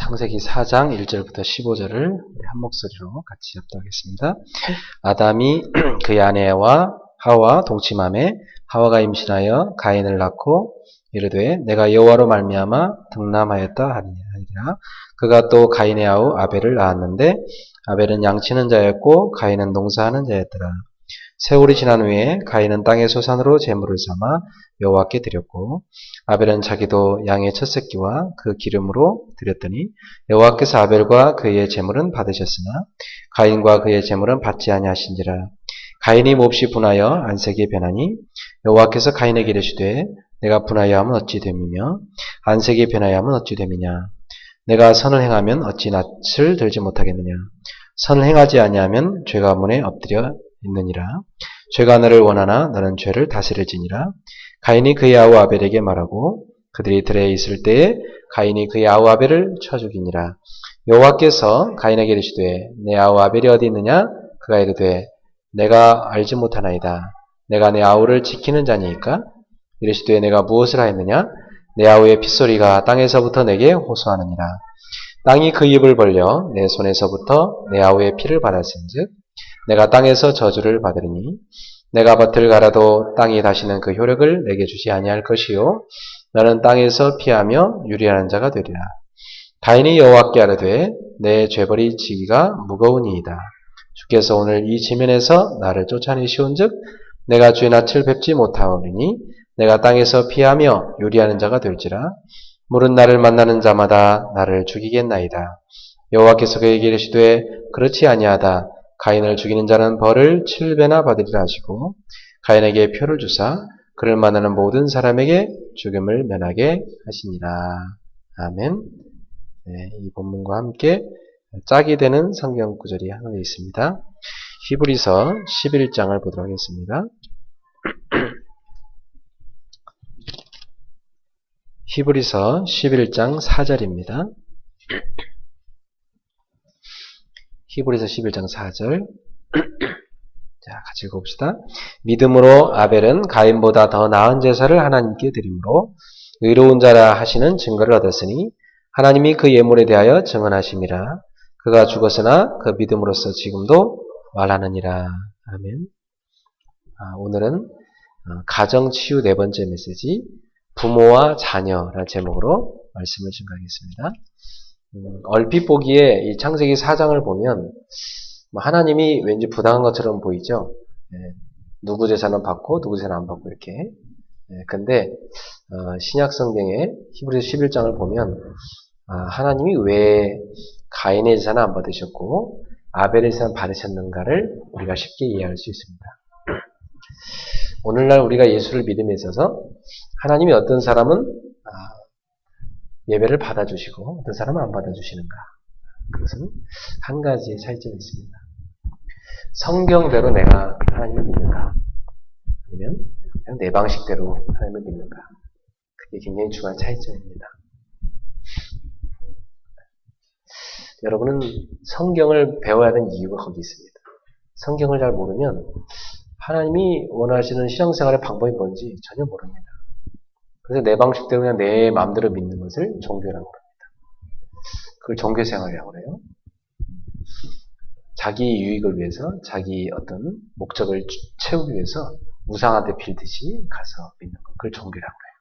창세기 4장 1절부터 15절을 한 목소리로 같이 합독하겠습니다. 아담이 그의 아내와 하와 동침하매 하와가 임신하여 가인을 낳고 이르되 내가 여호와로 말미암아 등남하였다 하니라. 그가 또 가인의 아우 아벨을 낳았는데 아벨은 양치는 자였고 가인은 농사하는 자였더라. 세월이 지난 후에 가인은 땅의 소산으로 제물을 삼아 여호와께 드렸고 아벨은 자기도 양의 첫 새끼와 그 기름으로 드렸더니 여호와께서 아벨과 그의 제물은 받으셨으나 가인과 그의 제물은 받지 아니하신지라. 가인이 몹시 분하여 안색이 변하니 여호와께서 가인에게 이르시되 내가 분하여 하면 어찌 됨이며 안색이 변하여 하면 어찌 됨이냐. 내가 선을 행하면 어찌 낯을 들지 못하겠느냐. 선을 행하지 아니하면 죄가 문에 엎드려 있느니라. 죄가 너를 원하나 너는 죄를 다스릴지니라. 가인이 그의 아우 아벨에게 말하고 그들이 들에 있을 때에 가인이 그의 아우 아벨을 쳐 죽이니라. 여호와께서 가인에게 이르시되 내 아우 아벨이 어디 있느냐. 그가 이르되 내가 알지 못하나이다. 내가 내 아우를 지키는 자니이까. 이르시되 내가 무엇을 하였느냐. 내 아우의 핏소리가 땅에서부터 내게 호소하느니라. 땅이 그 입을 벌려 내 손에서부터 내 아우의 피를 받았은즉 내가 땅에서 저주를 받으리니 내가 밭을 갈아도 땅이 다시는 그 효력을 내게 주지 아니할 것이요 너는 땅에서 피하며 유리하는 자가 되리라. 가인이 여호와께 아뢰되 내 죄벌이 지기가 무거우니이다. 주께서 오늘 이 지면에서 나를 쫓아내시온즉 내가 주의 낯을 뵙지 못하오리니 내가 땅에서 피하며 유리하는 자가 될지라. 물은 나를 만나는 자마다 나를 죽이겠나이다. 여호와께서 그에게 이르시되 그렇지 아니하다. 가인을 죽이는 자는 벌을 7배나 받으리라 하시고 가인에게 표를 주사 그를 만나는 모든 사람에게 죽음을 면하게 하시니라. 아멘. 네, 이 본문과 함께 짝이 되는 성경 구절이 하나 있습니다. 히브리서 11장을 보도록 하겠습니다. 히브리서 11장 4절입니다. 히브리서 11장 4절. 자, 같이 읽어봅시다. 믿음으로 아벨은 가인보다 더 나은 제사를 하나님께 드림으로 의로운 자라 하시는 증거를 얻었으니 하나님이 그 예물에 대하여 증언하심이라. 그가 죽었으나 그 믿음으로써 지금도 말하느니라. 아멘. 오늘은 가정치유 네 번째 메시지 부모와 자녀라는 제목으로 말씀을 증거하겠습니다. 얼핏 보기에 이 창세기 4장을 보면 하나님이 왠지 부당한 것처럼 보이죠. 누구 제사는 받고 누구 제사는 안 받고 이렇게. 근데 신약 성경의 히브리서 11장을 보면 하나님이 왜 가인의 제사는 안 받으셨고 아벨의 제사는 받으셨는가를 우리가 쉽게 이해할 수 있습니다. 오늘날 우리가 예수를 믿음에 있어서 하나님이 어떤 사람은 예배를 받아주시고 어떤 사람은 안 받아주시는가. 그것은 한 가지의 차이점이 있습니다. 성경대로 내가 하나님을 믿는가 아니면 그냥 내 방식대로 하나님을 믿는가. 그게 굉장히 중요한 차이점입니다. 여러분은 성경을 배워야 하는 이유가 거기 있습니다. 성경을 잘 모르면 하나님이 원하시는 신앙생활의 방법이 뭔지 전혀 모릅니다. 그래서 내 방식대로 그냥 내 마음대로 믿는 것을 종교라고 합니다. 그걸 종교생활이라고 그래요. 자기 유익을 위해서, 자기 어떤 목적을 채우기 위해서 우상한테 빌듯이 가서 믿는 것. 그걸 종교라고 해요.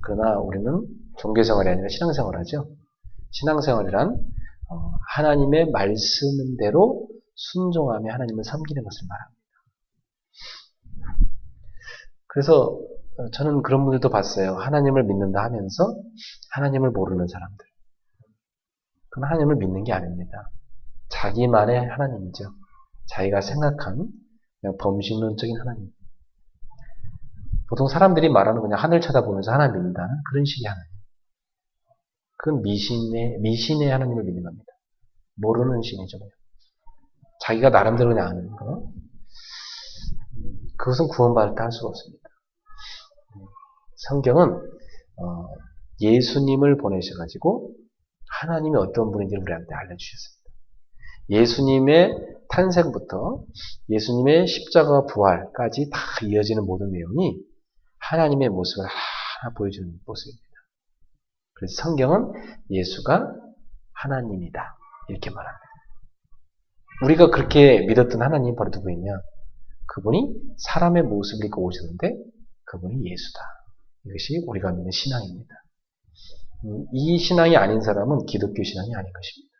그러나 우리는 종교생활이 아니라 신앙생활을 하죠. 신앙생활이란 하나님의 말씀대로 순종하며 하나님을 섬기는 것을 말합니다. 그래서 저는 그런 분들도 봤어요. 하나님을 믿는다 하면서 하나님을 모르는 사람들. 그럼 하나님을 믿는 게 아닙니다. 자기만의 하나님이죠. 자기가 생각한 그냥 범신론적인 하나님. 보통 사람들이 말하는 그냥 하늘 쳐다보면서 하나님 믿는다는 그런 식의 하나님. 그건 미신의 하나님을 믿는 겁니다. 모르는 신이죠. 자기가 나름대로 그냥 아는 거. 그것은 구원받을 때 할 수가 없습니다. 성경은 예수님을 보내셔가지고 하나님이 어떤 분인지 우리한테 알려주셨습니다. 예수님의 탄생부터 예수님의 십자가 부활까지 다 이어지는 모든 내용이 하나님의 모습을 하나 보여주는 모습입니다. 그래서 성경은 예수가 하나님이다. 이렇게 말합니다. 우리가 그렇게 믿었던 하나님 바로 누구였냐? 그분이 사람의 모습을 입고 오셨는데 그분이 예수다. 이것이 우리가 믿는 신앙입니다. 이 신앙이 아닌 사람은 기독교 신앙이 아닌 것입니다.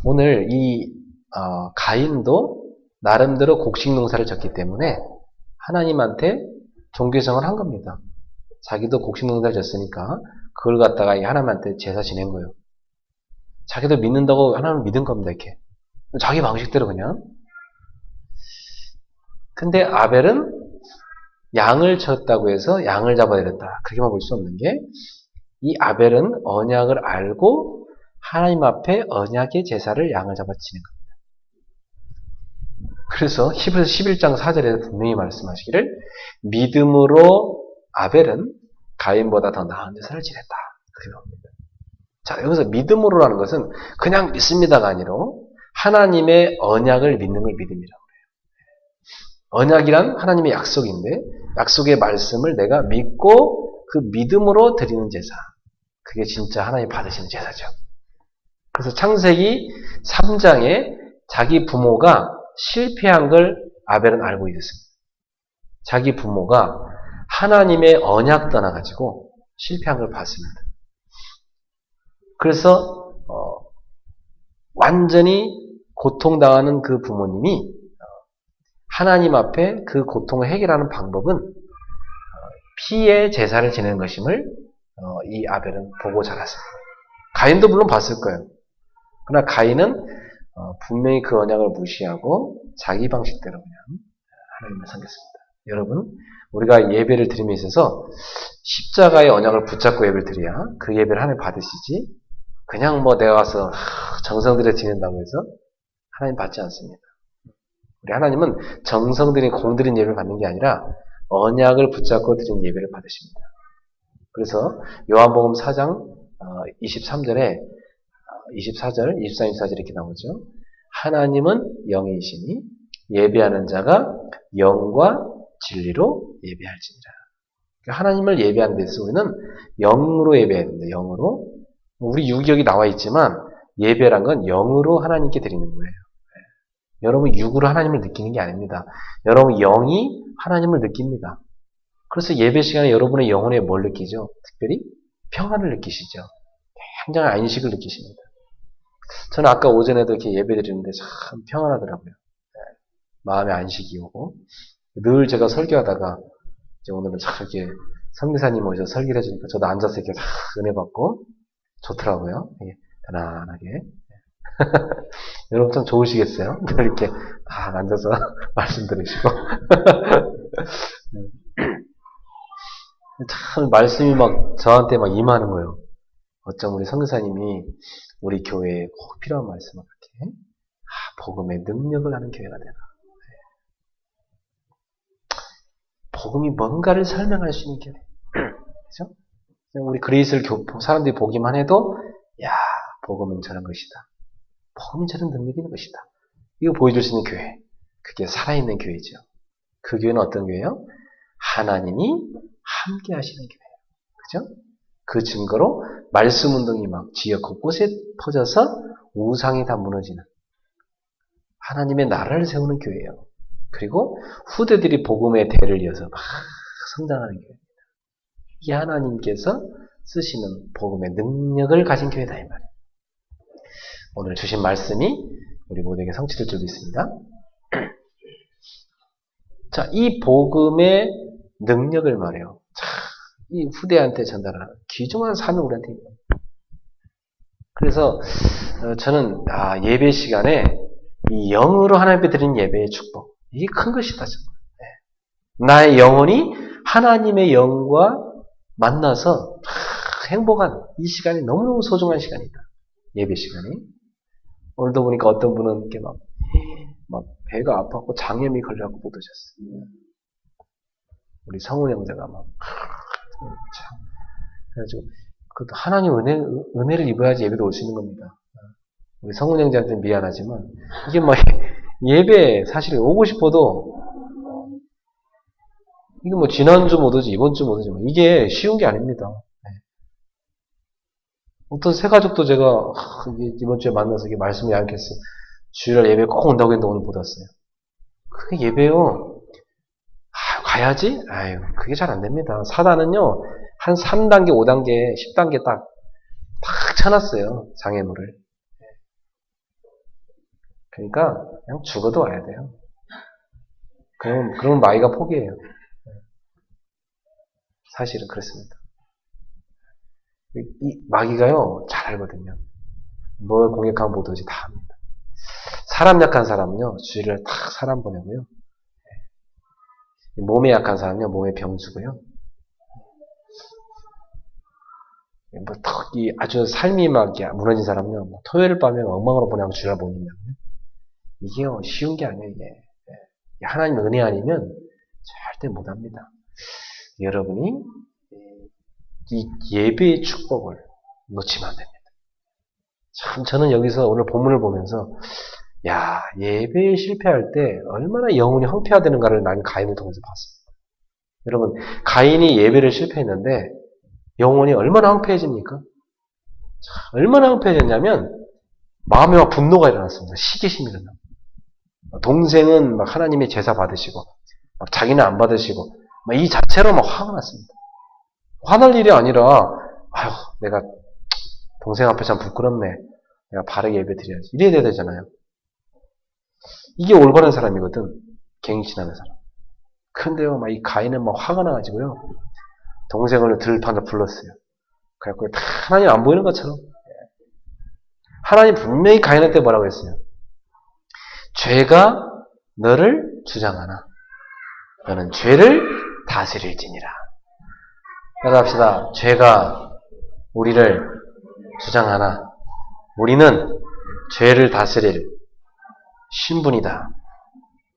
오늘 이 가인도 나름대로 곡식 농사를 졌기 때문에 하나님한테 종교성을 한 겁니다. 자기도 곡식 농사를 졌으니까 그걸 갖다가 하나님한테 제사 지낸 거예요. 자기도 믿는다고 하나님을 믿은 겁니다. 이렇게 자기 방식대로 그냥. 근데 아벨은 양을 쳤다고 해서 양을 잡아들였다. 그렇게만 볼 수 없는 게 이 아벨은 언약을 알고 하나님 앞에 언약의 제사를 양을 잡아 지낸 겁니다. 그래서 히브리서 11장 4절에서 분명히 말씀하시기를 믿음으로 아벨은 가인보다 더 나은 제사를 지냈다. 그렇게 나옵니다. 자, 여기서 믿음으로라는 것은 그냥 믿습니다가 아니라 하나님의 언약을 믿는 걸 믿음이라고 해요. 언약이란 하나님의 약속인데 약속의 말씀을 내가 믿고 그 믿음으로 드리는 제사. 그게 진짜 하나님 받으시는 제사죠. 그래서 창세기 3장에 자기 부모가 실패한 걸 아벨은 알고 있었습니다. 자기 부모가 하나님의 언약 떠나가지고 실패한 걸 봤습니다. 그래서 완전히 고통당하는 그 부모님이 하나님 앞에 그 고통을 해결하는 방법은 피의 제사를 지내는 것임을 이 아벨은 보고 자랐습니다. 가인도 물론 봤을 거예요. 그러나 가인은 분명히 그 언약을 무시하고 자기 방식대로 그냥 하나님을 섬겼습니다. 여러분, 우리가 예배를 드림에 있어서 십자가의 언약을 붙잡고 예배를 드려야 그 예배를 하나님 받으시지, 그냥 내가 와서 정성 들여 지낸다고 해서 하나님 받지 않습니다. 우리 하나님은 정성 들인 공 들인 예배를 받는 게 아니라 언약을 붙잡고 드린 예배를 받으십니다. 그래서 요한복음 4장 23절에 24절, 23, 24절 이렇게 나오죠. 하나님은 영이시니 예배하는 자가 영과 진리로 예배할지니라. 그러니까 하나님을 예배하는 데서 우리는 영으로 예배해야 됩니다. 영으로. 우리 유기력이 나와 있지만 예배란 건 영으로 하나님께 드리는 거예요. 여러분 육으로 하나님을 느끼는 게 아닙니다. 여러분 영이 하나님을 느낍니다. 그래서 예배 시간에 여러분의 영혼에 뭘 느끼죠? 특별히 평안을 느끼시죠. 굉장한 안식을 느끼십니다. 저는 아까 오전에도 이렇게 예배 드리는데 참 평안하더라고요. 마음의 안식이 오고 늘 제가 설교하다가 이제 오늘은 참 이렇게 선교사님 오셔서 설교를 해주니까 저도 앉아서 이렇게 은혜 받고 좋더라고요. 편안하게. 여러분 참 좋으시겠어요? 이렇게 다 앉아서 말씀 들으시고. 참 말씀이 저한테 임하는 거예요. 어쩜 우리 선교사님이 우리 교회에 꼭 필요한 말씀을 그렇게 복음의 능력을 하는 교회가 되나. 복음이 뭔가를 설명할 수 있는 교회. 그죠? 우리 그리스를 사람들이 보기만 해도 야, 복음은 저런 것이다. 복음이 저런 능력이 있는 것이다. 이거 보여줄 수 있는 교회. 그게 살아있는 교회죠. 그 교회는 어떤 교회예요? 하나님이 함께 하시는 교회예요. 그죠? 그 증거로 말씀 운동이 지역 곳곳에 퍼져서 우상이 다 무너지는 하나님의 나라를 세우는 교회예요. 그리고 후대들이 복음의 대를 이어서 성장하는 교회입니다. 이 하나님께서 쓰시는 복음의 능력을 가진 교회다 이 말이에요. 오늘 주신 말씀이 우리 모두에게 성취될 줄 믿습니다. 자, 이 복음의 능력을 말해요. 이 후대한테 전달하는 귀중한 사명 우리한테 있는 겁니다. 그래서 저는 예배 시간에 이 영으로 하나님께 드린 예배의 축복, 이게 큰 것이다. 나의 영혼이 하나님의 영과 만나서 행복한 이 시간이 너무너무 소중한 시간이다. 예배 시간이. 오늘도 보니까 어떤 분은 이렇게 배가 아팠고 장염이 걸려갖고 못 오셨어요. 우리 성훈 형제가 그래가지고 하나님 은혜를 입어야지 예배도 올 수 있는 겁니다. 우리 성훈 형제한테 미안하지만 이게 예배 사실 오고 싶어도 이게 지난주 못 오지 이번 주 못 오지 이게 쉬운 게 아닙니다. 어떤 새 가족도 제가 이번 주에 만나서 이게 말씀을 얇겠어요. 주일날 예배 꼭 온다고 했는데 오늘 못 왔어요. 그게 예배요. 가야지? 아유, 그게 잘 안 됩니다. 사단은요, 한 3단계, 5단계, 10단계 딱 쳐놨어요. 장애물을. 그러니까, 그냥 죽어도 와야 돼요. 그러면 마귀가 포기해요. 사실은 그렇습니다. 이 마귀가요, 잘 알거든요. 뭘 공격하면 못 오지 다 합니다. 사람 약한 사람은요, 주의를 탁 사람 보내고요. 몸에 약한 사람은요, 몸에 병 주고요. 이 아주 삶이 막 무너진 사람은요, 토요일 밤에 엉망으로 보내고 주일날 못 있냐고요. 이게요, 쉬운 게 아니에요, 이게. 하나님 은혜 아니면 절대 못 합니다. 여러분이 이 예배의 축복을 놓치면 안 됩니다. 참, 저는 여기서 오늘 본문을 보면서, 야, 예배에 실패할 때 얼마나 영혼이 황폐화되는가를 나는 가인을 통해서 봤습니다. 여러분, 가인이 예배를 실패했는데, 영혼이 얼마나 황폐해집니까? 얼마나 황폐해졌냐면, 마음에 막 분노가 일어났습니다. 시기심이 일어납니다. 동생은 막 하나님의 제사 받으시고, 막 자기는 안 받으시고, 막 이 자체로 막 화가 났습니다. 화날 일이 아니라, 아휴, 내가 동생 앞에 참 부끄럽네. 내가 바르게 예배 드려야지. 이래야 돼야 되잖아요. 이게 올바른 사람이거든. 갱신하는 사람. 근데요, 막 이 가인은 막 화가 나가지고요. 동생을 들판에 불렀어요. 그래갖고 하나님 안 보이는 것처럼. 하나님 분명히 가인한테 뭐라고 했어요? 죄가 너를 주장하나 너는 죄를 다스릴지니라. 따라합시다. 죄가 우리를 주장하나 우리는 죄를 다스릴 신분이다.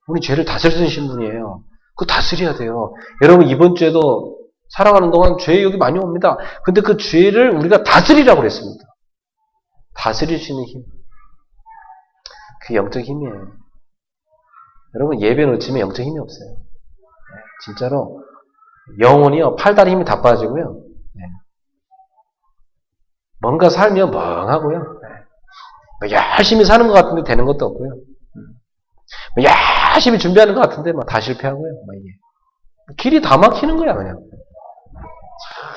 우리 죄를 다스릴 수 있는 신분이에요. 그거 다스려야 돼요. 여러분 이번 주에도 살아가는 동안 죄 여기 많이 옵니다. 근데 그 죄를 우리가 다스리라고 그랬습니다. 다스릴 수 있는 힘. 그게 영적 힘이에요. 여러분 예배 놓치면 영적 힘이 없어요. 진짜로 영혼이요 팔다리 힘이 다 빠지고요. 뭔가 살면 멍하고요. 열심히 사는 것 같은데 되는 것도 없고요. 열심히 준비하는 것 같은데 다 실패하고요. 이게 길이 다 막히는 거야 그냥.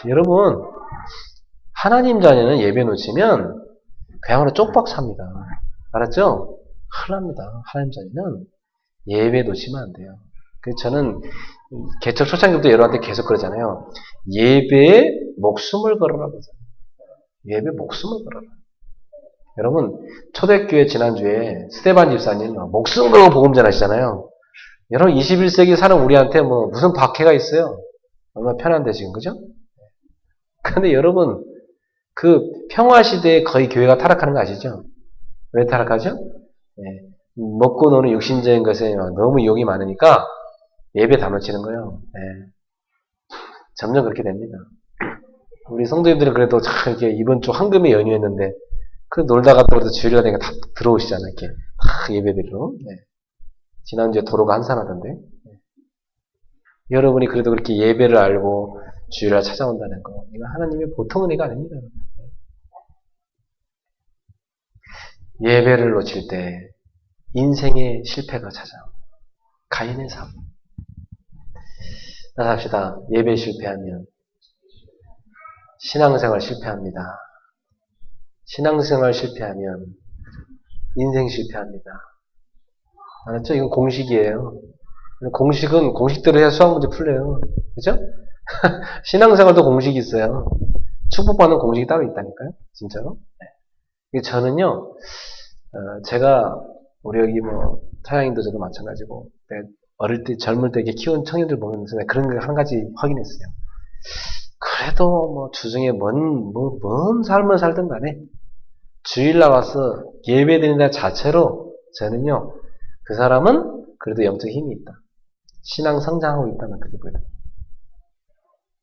자, 여러분 하나님 자녀는 예배 놓치면 그야말로 쪽박 삽니다. 알았죠? 큰일 납니다. 하나님 자녀는 예배 놓치면 안 돼요. 그래서 저는 개척 초창기부터 여러분한테 계속 그러잖아요. 예배에 목숨을 걸어라 그러잖아요. 예배 목숨을 걸어라. 여러분 초대교회 지난주에 스테반 집사님 목숨 걸고 복음 전하시잖아요. 여러분 21세기 사는 우리한테 무슨 박해가 있어요. 얼마나 편한데 지금 그죠? 근데 여러분 그 평화시대에 거의 교회가 타락하는 거 아시죠? 왜 타락하죠? 먹고 노는 육신적인 것에 너무 유혹이 많으니까 예배 다 놓치는 거예요. 점점 그렇게 됩니다. 우리 성도님들은 그래도 참 이렇게 이번 주 황금에 연휴했는데 그 놀다가 또 주일날 되니까 다 들어오시잖아요. 이렇게 예배드리러. 지난주에 도로가 한산하던데. 여러분이 그래도 그렇게 예배를 알고 주일날 찾아온다는 거 이거 하나님의 보통 은혜가 아닙니다. 예배를 놓칠 때 인생의 실패가 찾아옵니다. 가인의 삶. 따라합시다. 예배 실패하면 신앙생활 실패합니다. 신앙생활 실패하면 인생 실패합니다. 알았죠? 이건 공식이에요. 공식은 공식대로 해야 수학 문제 풀려요. 그죠? 신앙생활도 공식이 있어요. 축복받는 공식이 따로 있다니까요. 진짜로. 저는요, 제가 우리 여기 타양인도 저도 마찬가지고 어릴 때 젊을 때 이렇게 키운 청년들 보면서 그런 거 한 가지 확인했어요. 그래도 주중에 뭔 삶을 살든 간에 주일 나와서 예배 드린다 자체로 저는요 그 사람은 그래도 영적 힘이 있다. 신앙 성장하고 있다는 그게 보여요.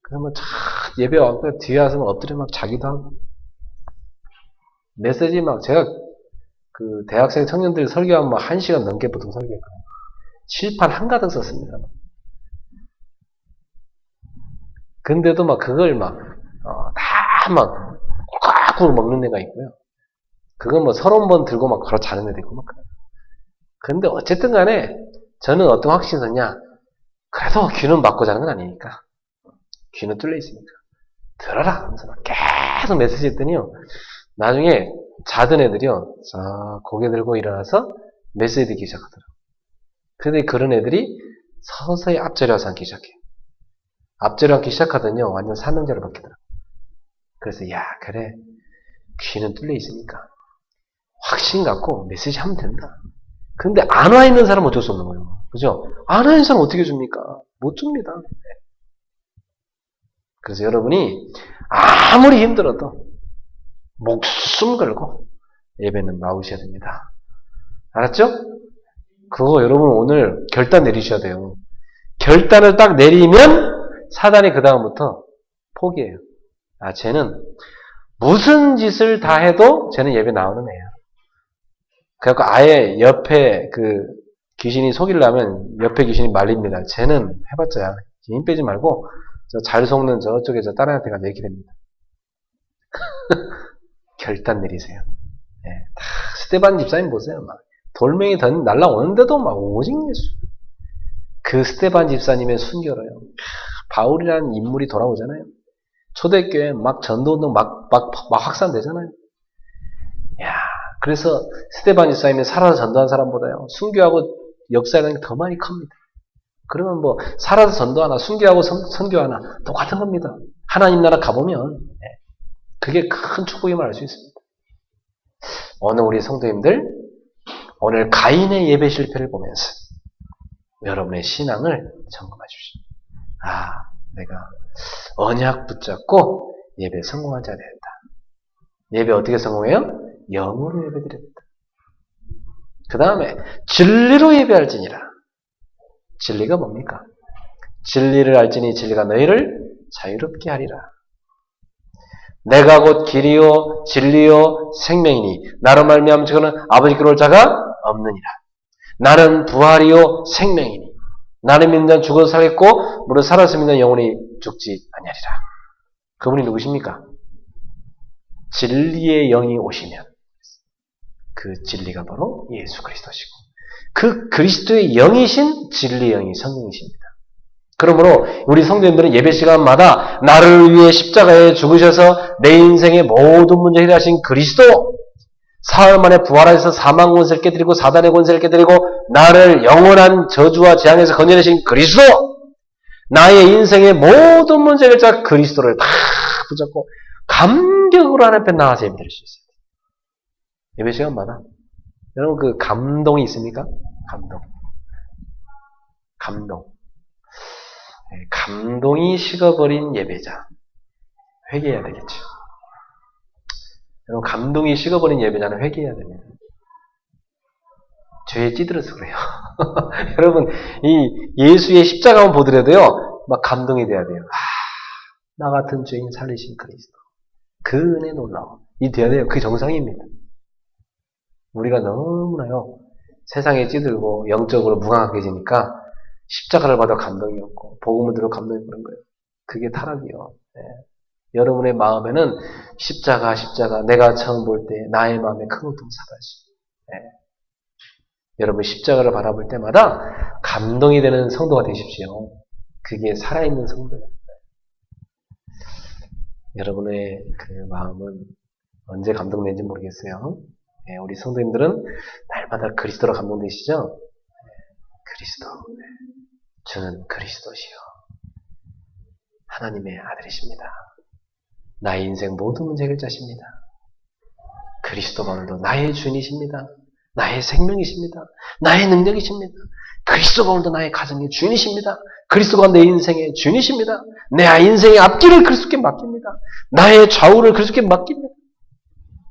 그러면 예배 와서 뒤에 와서 엎드려 자기도 하고 메시지 제가 그 대학생 청년들 설교하면 1시간 넘게 보통 설교했거든요. 칠판 한가득 썼습니다. 근데도 그걸 다 자꾸 먹는 애가 있고요. 그건 뭐 30번 들고 막 걸어 자는 애도 있고 막 그래요. 그런데 어쨌든 간에 저는 어떤 확신이 있었냐. 그래도 귀는 막고 자는 건 아니니까. 귀는 뚫려 있으니까. 들어라! 하면서 막 계속 메시지 했더니요. 나중에 자던 애들이요. 자, 고개 들고 일어나서 메시지 듣기 시작하더라고요. 근데 그런 애들이 서서히 앞자리 와서 앉기 시작해요. 앞자리 앉기 시작하더니요. 완전 사명자로 바뀌더라고요. 그래서 야, 그래. 귀는 뚫려 있으니까. 확신 갖고 메시지 하면 된다. 근데 안 와 있는 사람은 어쩔 수 없는 거예요. 그죠? 안 와 있는 사람은 어떻게 줍니까? 못 줍니다. 그래서 여러분이 아무리 힘들어도 목숨 걸고 예배는 나오셔야 됩니다. 알았죠? 그거 여러분 오늘 결단 내리셔야 돼요. 결단을 딱 내리면 사단이 그 다음부터 포기해요. 아, 쟤는 무슨 짓을 다 해도 쟤는 예배 나오는 애야. 그래갖고 아예 옆에 그 귀신이 속이려면 옆에 귀신이 말립니다. 쟤는 해봤자 힘 빼지 말고 저 잘 속는 저쪽에 저 다른 애한테 가서 얘기됩니다. 결단 내리세요. 네, 다 스테반 집사님 보세요. 막 돌멩이 날라오는데도 막 오직 예수. 그 스테반 집사님의 순결해요. 바울이라는 인물이 돌아오잖아요. 초대교회 막 전도운동 막 확산되잖아요. 야, 그래서 스테반 집사님이 살아서 전도한 사람보다요. 순교하고 역사하는 게 더 많이 큽니다. 그러면 뭐 살아서 전도하나 순교하고 선교하나 똑같은 겁니다. 하나님 나라 가보면 그게 큰 축복임을 알 수 있습니다. 오늘 우리 성도님들 오늘 가인의 예배 실패를 보면서 여러분의 신앙을 점검해 주십시오. 아, 내가 언약 붙잡고 예배 성공한 자가 된다. 예배 어떻게 성공해요? 영으로 예배드려야 된다. 그 다음에 진리로 예배할지니라. 진리가 뭡니까? 진리를 알지니 진리가 너희를 자유롭게 하리라. 내가 곧 길이요 진리요 생명이니 나로 말미암아 저는 아버지께로 올 자가 없느니라. 나는 부활이요 생명이니 나는 믿는 자는 죽어도 살겠고 무릇 살아서 믿는 영혼이 죽지 아니하리라. 그분이 누구십니까? 진리의 영이 오시면 그 진리가 바로 예수 그리스도시고 그 그리스도의 영이신 진리의 영이 성령이십니다. 그러므로 우리 성도님들은 예배 시간마다 나를 위해 십자가에 죽으셔서 내 인생의 모든 문제를 해결하신 그리스도, 사흘 만에 부활하셔서 사망 권세를 깨뜨리고 사단의 권세를 깨뜨리고 나를 영원한 저주와 재앙에서 건져내신 그리스도, 나의 인생의 모든 문제 해결자 그리스도를 다 붙잡고 감격으로 하나님 앞에 나와서 예배드릴 수 있어요. 예배 시간마다. 여러분 그 감동이 있습니까? 감동. 감동이 식어버린 예배자. 회개해야 되겠죠. 여러분 감동이 식어버린 예배자는 회개해야 됩니다. 죄에 찌들어서 그래요. 여러분 이 예수의 십자가만 보더라도요. 막 감동이 돼야 돼요. 나 같은 죄인 살리신 그리스도. 그 은혜 놀라워. 이 돼야 돼요. 그게 정상입니다. 우리가 너무나요. 세상에 찌들고 영적으로 무감각해지니까 십자가를 받아 감동이 없고 복음을 들어 감동이 그런 거예요. 그게 타락이요. 네. 여러분의 마음에는 십자가 내가 처음 볼 때 나의 마음에 큰 고통 사다시. 네. 여러분 십자가를 바라볼 때마다 감동이 되는 성도가 되십시오. 그게 살아있는 성도예요. 여러분의 그 마음은 언제 감동된지 모르겠어요. 네, 우리 성도님들은 날마다 그리스도로 감동되시죠? 네, 그리스도. 네. 저는 그리스도시요. 하나님의 아들이십니다. 나의 인생 모든 문제 해결자십니다. 그리스도가 오늘도 나의 주인이십니다. 나의 생명이십니다. 나의 능력이십니다. 그리스도가 오늘도 나의 가정의 주인이십니다. 그리스도가 내 인생의 주인이십니다. 내 인생의 앞길을 그리스도께 맡깁니다. 나의 좌우를 그리스도께 맡깁니다.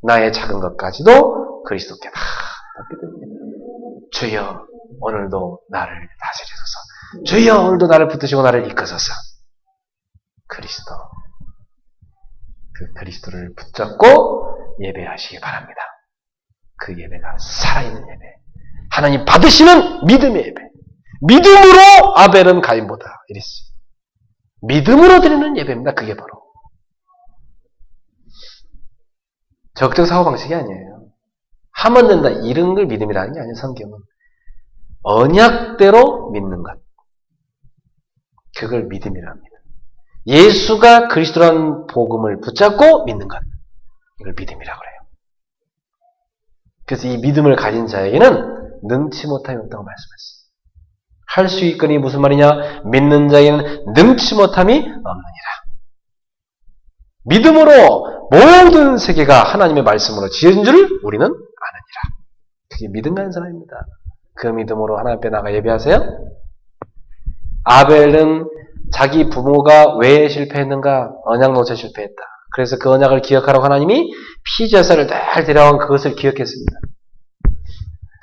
나의 작은 것까지도 그리스도께 다 맡게 됩니다. 주여 오늘도 나를 다스리소서. 주여 오늘도 나를 붙드시고 나를 이끄소서. 그리스도. 그 그리스도를 붙잡고 예배하시기 바랍니다. 그 예배가 살아있는 예배. 하나님 받으시는 믿음의 예배. 믿음으로 아벨은 가인보다 이랬어요. 믿음으로 드리는 예배입니다. 그게 바로. 적극적 사고방식이 아니에요. 하면 된다 이런 걸 믿음이라는 게 아니에요. 성경은 언약대로 믿는 것, 그걸 믿음이라 합니다. 예수가 그리스도라는 복음을 붙잡고 믿는 것, 이걸 믿음이라고 그래요. 그래서 이 믿음을 가진 자에게는 능치 못함이 없다고 말씀했어요. 할 수 있거니 무슨 말이냐? 믿는 자에게는 능치 못함이 없느니라. 믿음으로 모든 세계가 하나님의 말씀으로 지어진 줄 우리는 아느니라. 그게 믿음 가는 사람입니다. 그 믿음으로 하나님 앞에 나가 예배하세요. 아벨은 자기 부모가 왜 실패했는가? 언약 놓쳐 실패했다. 그래서 그 언약을 기억하라고 하나님이 피제사를 잘 데려온 그것을 기억했습니다.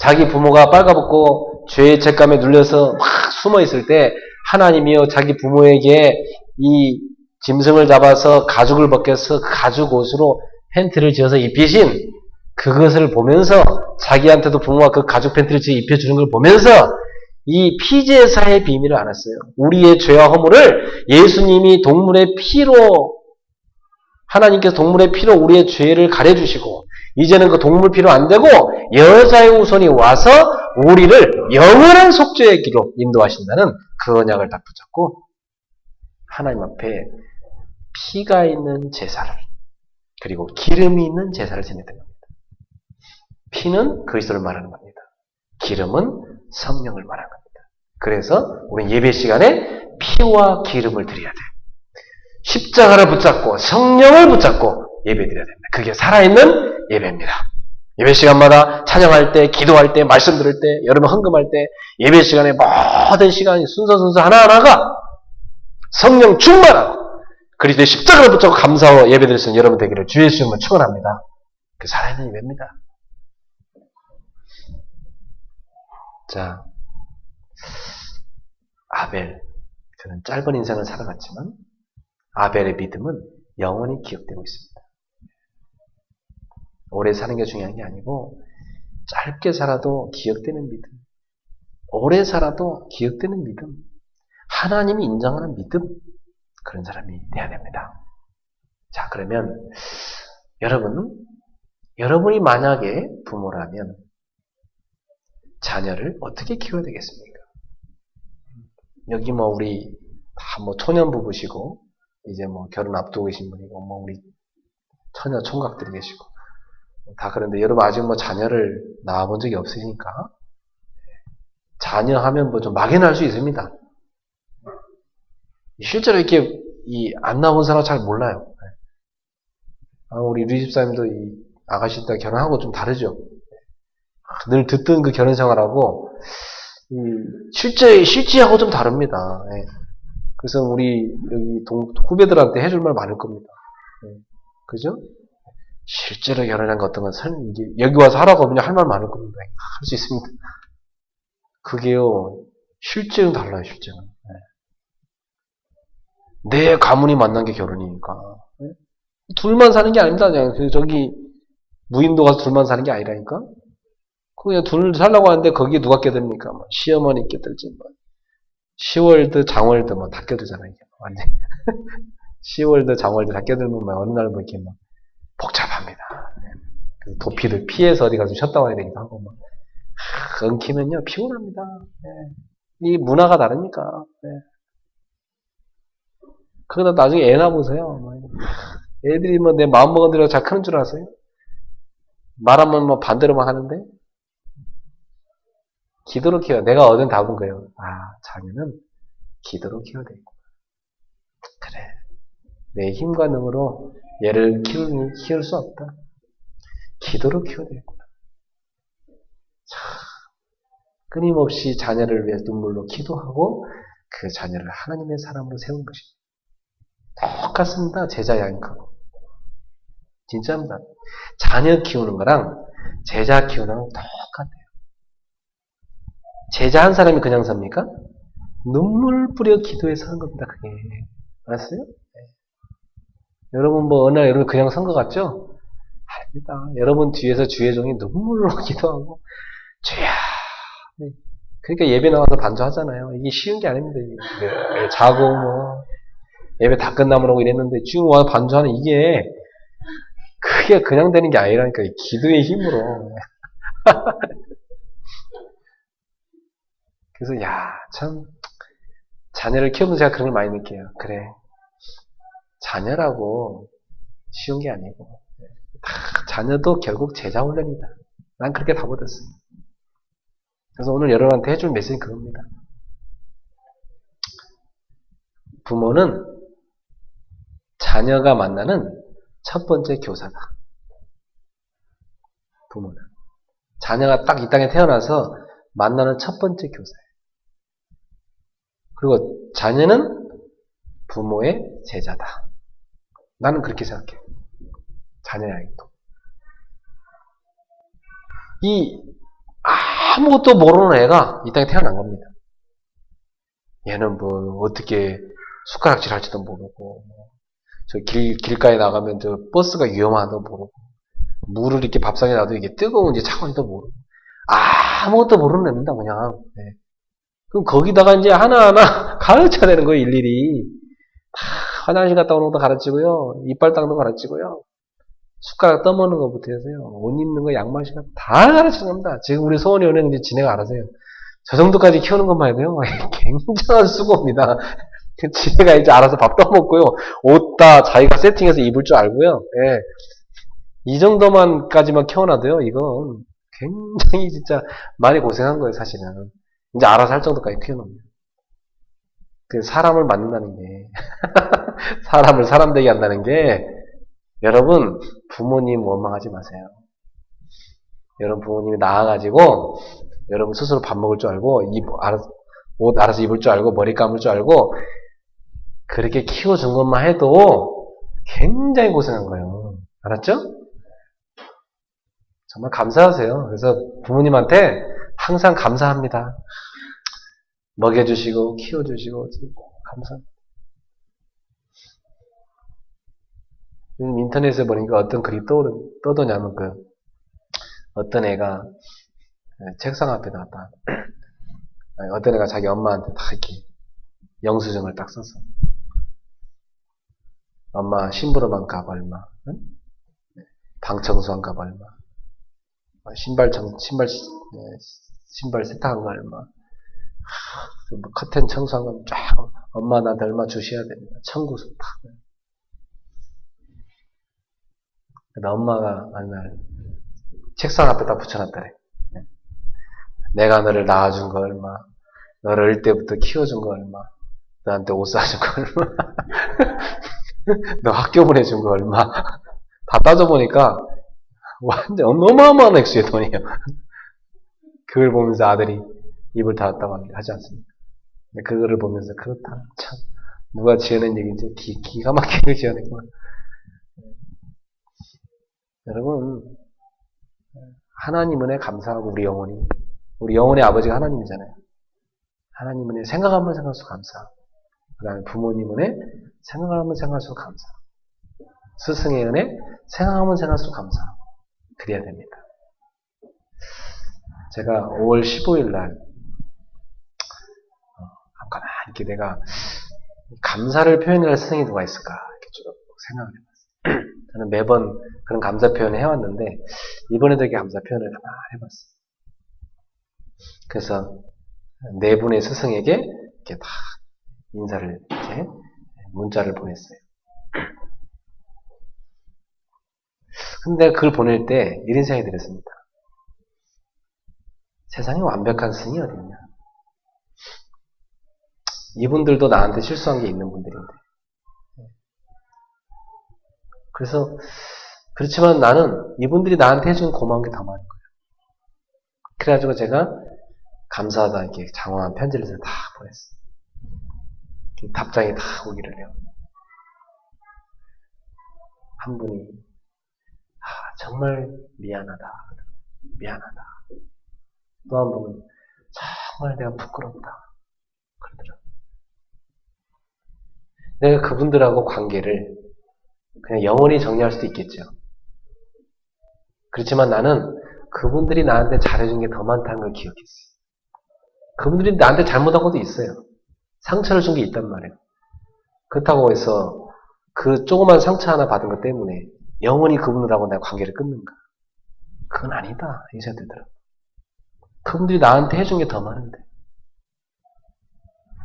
자기 부모가 빨가벗고 죄의 책감에 눌려서 막 숨어 있을 때 하나님이요 자기 부모에게 이 짐승을 잡아서 가죽을 벗겨서 그 가죽 옷으로 팬티를 지어서 입히신 그것을 보면서 자기한테도 부모가 그 가죽 팬티를 지어 입혀주는 걸 보면서 이 피제사의 비밀을 알았어요. 우리의 죄와 허물을 예수님이 동물의 피로 하나님께서 동물의 피로 우리의 죄를 가려주시고 이제는 그 동물 피로 안 되고 여자의 후손이 와서 우리를 영원한 속죄의 길로 인도하신다는 그 언약을 딱 붙잡고 하나님 앞에 피가 있는 제사를 그리고 기름이 있는 제사를 지냈던 겁니다. 피는 그리스도를 말하는 겁니다. 기름은 성령을 말하는 겁니다. 그래서 우리 예배 시간에 피와 기름을 드려야 돼요. 십자가를 붙잡고 성령을 붙잡고 예배드려야 됩니다. 그게 살아있는 예배입니다. 예배 시간마다 찬양할 때, 기도할 때, 말씀 들을 때, 여러분 헌금할 때 예배 시간에 모든 시간이 순서 하나하나가 성령 충만하고 그리스도의 십자가를 붙잡고 감사하고 예배드릴 수 있는 여러분 되기를 주 예수의 이름으로 축원합니다. 그 살아있는 예배입니다. 자, 아벨, 그는 짧은 인생을 살아갔지만 아벨의 믿음은 영원히 기억되고 있습니다. 오래 사는 게 중요한 게 아니고 짧게 살아도 기억되는 믿음, 오래 살아도 기억되는 믿음, 하나님이 인정하는 믿음, 그런 사람이 돼야 됩니다. 자, 그러면 여러분이 만약에 부모라면 자녀를 어떻게 키워야 되겠습니까? 여기 우리 다 초년 부부시고 이제 결혼 앞두고 계신 분이고 우리 처녀 총각들이 계시고 다 그런데 여러분 아직 자녀를 낳아본 적이 없으니까 자녀 하면 좀 막연할 수 있습니다. 실제로 이렇게 안 낳아본 사람 잘 몰라요. 우리 류집사님도 이 아가씨 때 결혼하고 좀 다르죠. 늘 듣던 그 결혼 생활하고 실제하고 좀 다릅니다. 그래서 우리 여기 후배들한테 해줄 말 많을 겁니다. 그죠? 실제로 결혼한 것 어떤 건 여기 와서 하라고 하면 할 말 많을 겁니다. 할 수 있습니다. 그게요, 실제는 달라요, 실제는. 내 가문이 만난 게 결혼이니까. 둘만 사는 게 아닙니다. 그냥 저기 무인도 가서 둘만 사는 게 아니라니까. 그냥 둘 살라고 하는데 거기에 누가 껴듭니까? 시어머니 껴들지, 시월드, 장월드 다 껴들잖아요. 완전 시월드, 장월드 다 껴들면 어느 날 이렇게 복잡합니다. 도피들 피해서 어디 가서 쉬었다 와야 되기도 하고 엉키면요 피곤합니다. 이 문화가 다르니까. 그러다 나중에 애 낳아보세요. 애들이 내 마음 먹은 대로 잘 크는 줄 아세요? 말하면 반대로만 하는데 기도로 키워. 내가 얻은 답은 거예요. 자녀는 기도로 키워야 되겠구나. 그래. 내 힘과 능으로 얘를 키울 수 없다. 기도로 키워야 되겠구나. 끊임없이 자녀를 위해 눈물로 기도하고 그 자녀를 하나님의 사람으로 세운 것입니다. 똑같습니다. 제자 양육하고. 진짜입니다. 자녀 키우는 거랑 제자 키우는 거랑 똑같아요. 제자 한 사람이 그냥 삽니까? 눈물 뿌려 기도해서 하는 겁니다. 그게. 알았어요? 여러분 어느 날 여러분 그냥 산 것 같죠? 아닙니다. 여러분 뒤에서 주의 종이 눈물로 기도하고 주야. 그러니까 예배 나와서 반주하잖아요. 이게 쉬운 게 아닙니다. 자고 예배 다 끝나면 오고 이랬는데 지금 와서 반주하는 이게 그게 그냥 되는 게 아니라니까, 이 기도의 힘으로. 그래서, 야, 참, 자녀를 키우면서 제가 그런 걸 많이 느껴요. 그래. 자녀라고 쉬운 게 아니고, 자녀도 결국 제자 훈련이다. 난 그렇게 다 받았어요. 그래서 오늘 여러분한테 해줄 메시지는 그겁니다. 부모는 자녀가 만나는 첫 번째 교사다. 부모는. 자녀가 딱 이 땅에 태어나서 만나는 첫 번째 교사예요. 그리고 자녀는 부모의 제자다. 나는 그렇게 생각해요. 자녀의 행동. 이 아무것도 모르는 애가 이 땅에 태어난 겁니다. 얘는 뭐 어떻게 숟가락질 할지도 모르고, 저 길가에 나가면 저 버스가 위험한지도 모르고, 물을 이렇게 밥상에 놔도 이게 뜨거운지 차가운지도 모르고, 아무것도 모르는 애입니다, 그냥. 네. 그럼 거기다가 이제 하나하나 가르쳐야 되는 거예요, 일일이. 다 화장실 갔다 오는 것도 가르치고요, 이빨 닦는 거 가르치고요, 숟가락 떠먹는 것부터 해서요, 옷 입는 거, 양말 신는 거 다 가르치는 겁니다. 지금 우리 소원이 은행 이제 지네가 알아서요. 저 정도까지 키우는 것만 해도요, 굉장한 수고입니다. 지네가 이제 알아서 밥 떠먹고요, 옷 다 자기가 세팅해서 입을 줄 알고요, 예. 이 정도만까지만 키워놔도요, 이건 굉장히 진짜 많이 고생한 거예요, 사실은. 이제 알아서 할 정도까지 키워놓으면. 그 사람을 만든다는 게, 사람을 사람 되게 한다는 게, 여러분, 부모님 원망하지 마세요. 여러분 부모님이 나와가지고, 여러분 스스로 밥 먹을 줄 알고, 옷 알아서 입을 줄 알고, 머리 감을 줄 알고, 그렇게 키워준 것만 해도 굉장히 고생한 거예요. 알았죠? 정말 감사하세요. 그래서 부모님한테 항상 감사합니다. 먹여주시고, 키워주시고, 감사합니다. 요즘 인터넷에 보니까 어떤 글이 떠도냐면, 어떤 애가 책상 앞에 놨다. 어떤 애가 자기 엄마한테 다 이렇게 영수증을 딱 써서. 엄마 심부름한 값 얼마, 응? 방 청소한 값 얼마, 신발 세탁한 거 얼마, 뭐 커튼 청소한 건 쫙, 엄마 나한테 얼마 주셔야 됩니다. 청구서 탁. 근데 엄마가 어느 날 책상 앞에다 붙여놨더래. 내가 너를 낳아준 거 얼마, 너를 어릴 때부터 키워준 거 얼마, 너한테 옷 사준 거 얼마, 너 학교 보내준 거 얼마, 다 따져보니까 완전 어마어마한 액수의 돈이에요. 그걸 보면서 아들이 입을 닫았다고 하지 않습니까? 근데 그거를 보면서 그렇다. 참 누가 지어낸 얘기인지 기가 막히게 지어냈구나. 여러분 하나님 은혜 감사하고 우리 영혼의 아버지가 하나님이잖아요. 하나님 은혜 생각하면 생각할수록 감사하고 그 다음에 부모님 은혜 생각하면 생각할수록 감사하고 스승의 은혜 생각하면 생각할수록 감사하고 그래야 됩니다. 제가 5월 15일 날 가만히 이렇게 내가 감사를 표현할 스승이 누가 있을까 이렇게 쭉 생각을 해봤어요. 저는 매번 그런 감사 표현을 해왔는데 이번에도 이렇게 감사 표현을 가만히 해봤어요. 그래서 네 분의 스승에게 이렇게 다 인사를 이렇게 문자를 보냈어요. 근데 그걸 보낼 때 이런 생각이 들었습니다. 세상에 완벽한 스승이 어딨냐? 이분들도 나한테 실수한 게 있는 분들인데. 그래서 그렇지만 나는 이분들이 나한테 해준 고마운 게 더 많은 거예요. 그래가지고 제가 감사하다 이렇게 장황한 편지를 다 보냈어요. 답장이 다 오기를 해요. 한 분이 정말 미안하다. 또 한 분은 정말 내가 부끄럽다. 그러더라고요. 내가 그분들하고 관계를 그냥 영원히 정리할 수도 있겠죠. 그렇지만 나는 그분들이 나한테 잘해준 게 더 많다는 걸 기억했어요. 그분들이 나한테 잘못한 것도 있어요. 상처를 준 게 있단 말이에요. 그렇다고 해서 그 조그만 상처 하나 받은 것 때문에 영원히 그분들하고 내가 관계를 끊는가? 그건 아니다. 이 생각이 들더라고요. 그분들이 나한테 해준 게 더 많은데.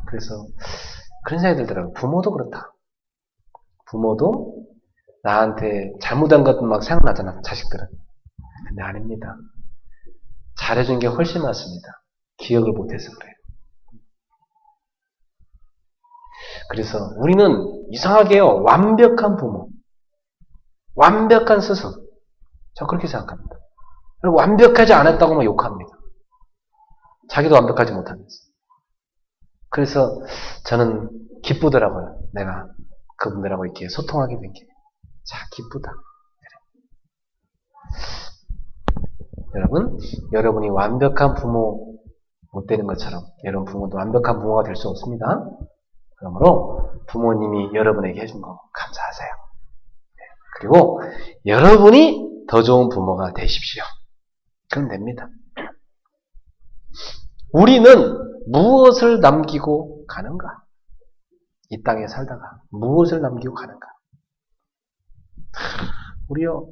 그래서 그런 생각이 들더라고요. 부모도 그렇다. 부모도 나한테 잘못한 것도 막 생각나잖아, 자식들은. 근데 아닙니다. 잘해준 게 훨씬 많습니다. 기억을 못해서 그래요. 그래서 우리는 이상하게요, 완벽한 부모, 완벽한 스승, 저 그렇게 생각합니다. 그리고 완벽하지 않았다고 막 욕합니다. 자기도 완벽하지 못하면서. 그래서 저는 기쁘더라고요. 내가 그분들하고 이렇게 소통하게 된 게. 자, 기쁘다. 여러분, 여러분이 완벽한 부모 못 되는 것처럼 여러분 부모도 완벽한 부모가 될 수 없습니다. 그러므로 부모님이 여러분에게 해준 거 감사하세요. 그리고 여러분이 더 좋은 부모가 되십시오. 그럼 됩니다. 우리는 무엇을 남기고 가는가? 이 땅에 살다가 무엇을 남기고 가는가? 우리요,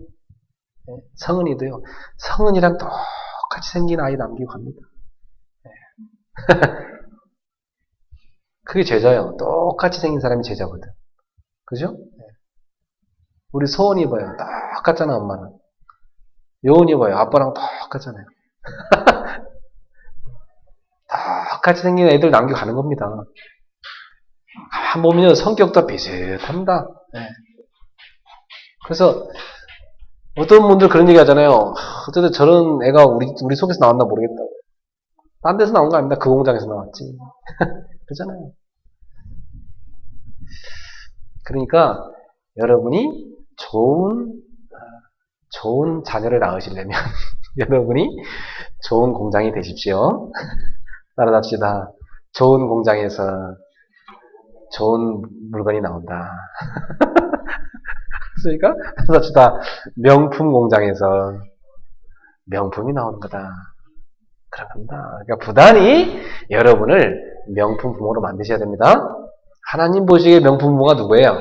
성은이도요, 성은이랑 똑같이 생긴 아이 남기고 갑니다. 그게 제자예요. 똑같이 생긴 사람이 제자거든. 그죠? 우리 소은이 봐요. 똑같잖아, 엄마는. 요은이 봐요. 아빠랑 똑같잖아요. 똑같이 생긴 애들 남기고 가는 겁니다. 한 보면 성격도 비슷합니다. 그래서 어떤 분들 그런 얘기 하잖아요. 어쨌든 저런 애가 우리 속에서 나왔나 모르겠다고. 딴 데서 나온 거 아닙니다. 그 공장에서 나왔지. 그러잖아요. 그러니까 여러분이 좋은 자녀를 낳으시려면 여러분이 좋은 공장이 되십시오. 따라합시다. 좋은 공장에서 좋은 물건이 나온다. 그러니까 따라합시다. 명품 공장에서 명품이 나오는 거다. 그런 겁니다. 그러니까 부단히 여러분을 명품 부모로 만드셔야 됩니다. 하나님 보시기에 명품 부모가 누구예요?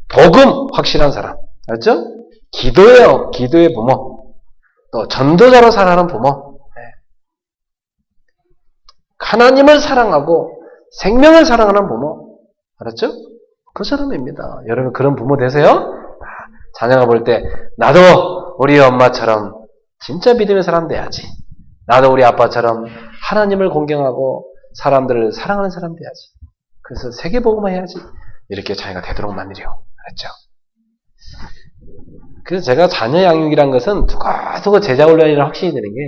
복음 확실한 사람. 알죠? 기도예요. 기도의 부모. 또 전도자로 살아가는 부모. 하나님을 사랑하고 생명을 사랑하는 부모. 알았죠? 그 사람입니다. 여러분 그런 부모 되세요? 자녀가 볼 때 나도 우리 엄마처럼 진짜 믿음의 사람 돼야지. 나도 우리 아빠처럼 하나님을 공경하고 사람들을 사랑하는 사람 돼야지. 그래서 세계복음화 해야지. 이렇게 자기가 되도록 만들어요. 알았죠? 그래서 제가 자녀 양육이란 것은 두고두고 제자 훈련이라 확신이 되는 게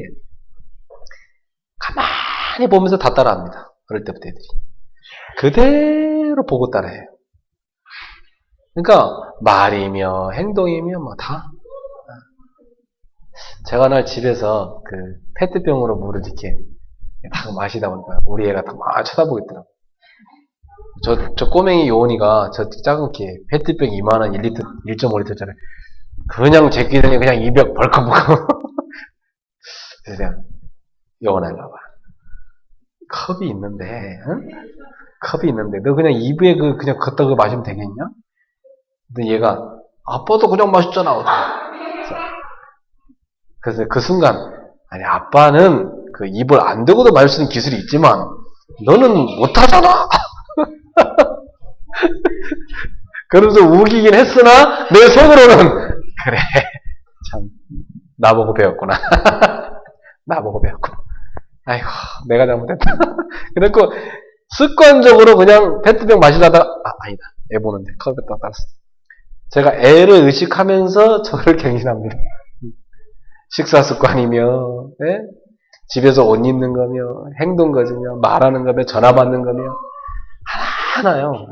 가만히 보면서 다 따라합니다. 어릴 때부터 애들이. 그대로 보고 따라해요. 그러니까 말이며 행동이며 뭐 다. 제가 날 집에서 그 페트병으로 물을 이렇게 딱 마시다 보니까 우리 애가 딱 막 쳐다보겠더라고. 저 꼬맹이 요원이가 저 작은 게 페트병 2만원 1리터 1.5리터짜리 그냥 제끼더니 그냥 입에 벌컥벌컥. 그래서 내가 요원아 일로 와봐. 컵이 있는데 응? 컵이 있는데 너 그냥 입에 그냥 걷다 그 마시면 되겠냐? 근데 얘가 아빠도 그냥 마셨잖아. 그래서 그 순간 아니 아빠는 그 입을 안 대고도 마실 수 있는 기술이 있지만 너는 못하잖아. 그러면서 우기긴 했으나 내 속으로는 그래 참 나보고 배웠구나. 나보고 배웠구나. 아이고 내가 잘못했다. 그래갖고 습관적으로 그냥 페트병 마시다가 아니다 애 보는데 컵에다 따랐어. 제가 애를 의식하면서 저를 갱신합니다. 식사 습관이며 집에서 옷 입는 거며 행동 거지며 말하는 거며 전화 받는 거며 하나하나요.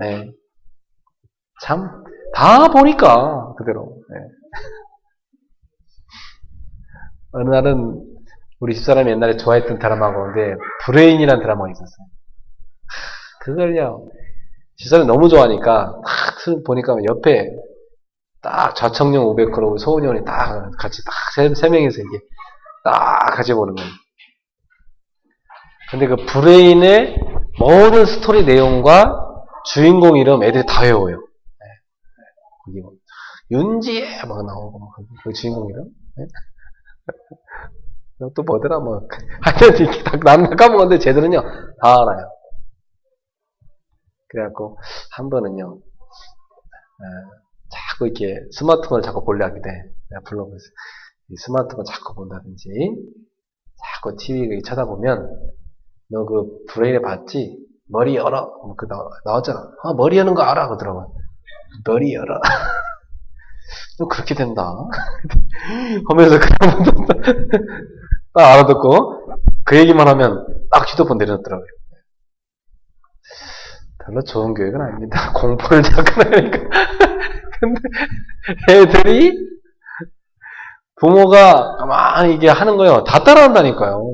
참 다 보니까 그대로. 어느 날은 우리 집사람이 옛날에 좋아했던 드라마가 근데 브레인이라는 드라마가 있었어요. 그걸요 집사람이 너무 좋아하니까 딱 보니까 옆에 딱 좌청룡 500크로 소은영이 딱 같이 딱 세 명이서 이게 딱 같이 보는 거예요. 근데 그 브레인의 모든 스토리 내용과 주인공 이름 애들이 다 외워요. 윤지혜 막 나오고 막 그 주인공이랑 네? 또 뭐더라 뭐 하여튼 이렇게 난 까먹었는데 쟤들은요 다 알아요. 그래갖고 한 번은요 자꾸 이렇게 스마트폰을 자꾸 보려 하게 돼. 내가 불러보면서 이 스마트폰 자꾸 본다든지 자꾸 TV 쳐다보면 너 그 브레인에 봤지? 머리 열어. 그 나왔잖아. 머리 여는 거 알아 그러더라고. 머리 열어. 너 그렇게 된다. 하면서 그냥 딱 알아듣고 그 얘기만 하면 딱 휴대폰 내려놓더라고요. 별로 좋은 교육은 아닙니다. 공부를 자꾸 하니까. 근데 애들이 부모가 가만히 이게 하는 거요. 다 따라한다니까요.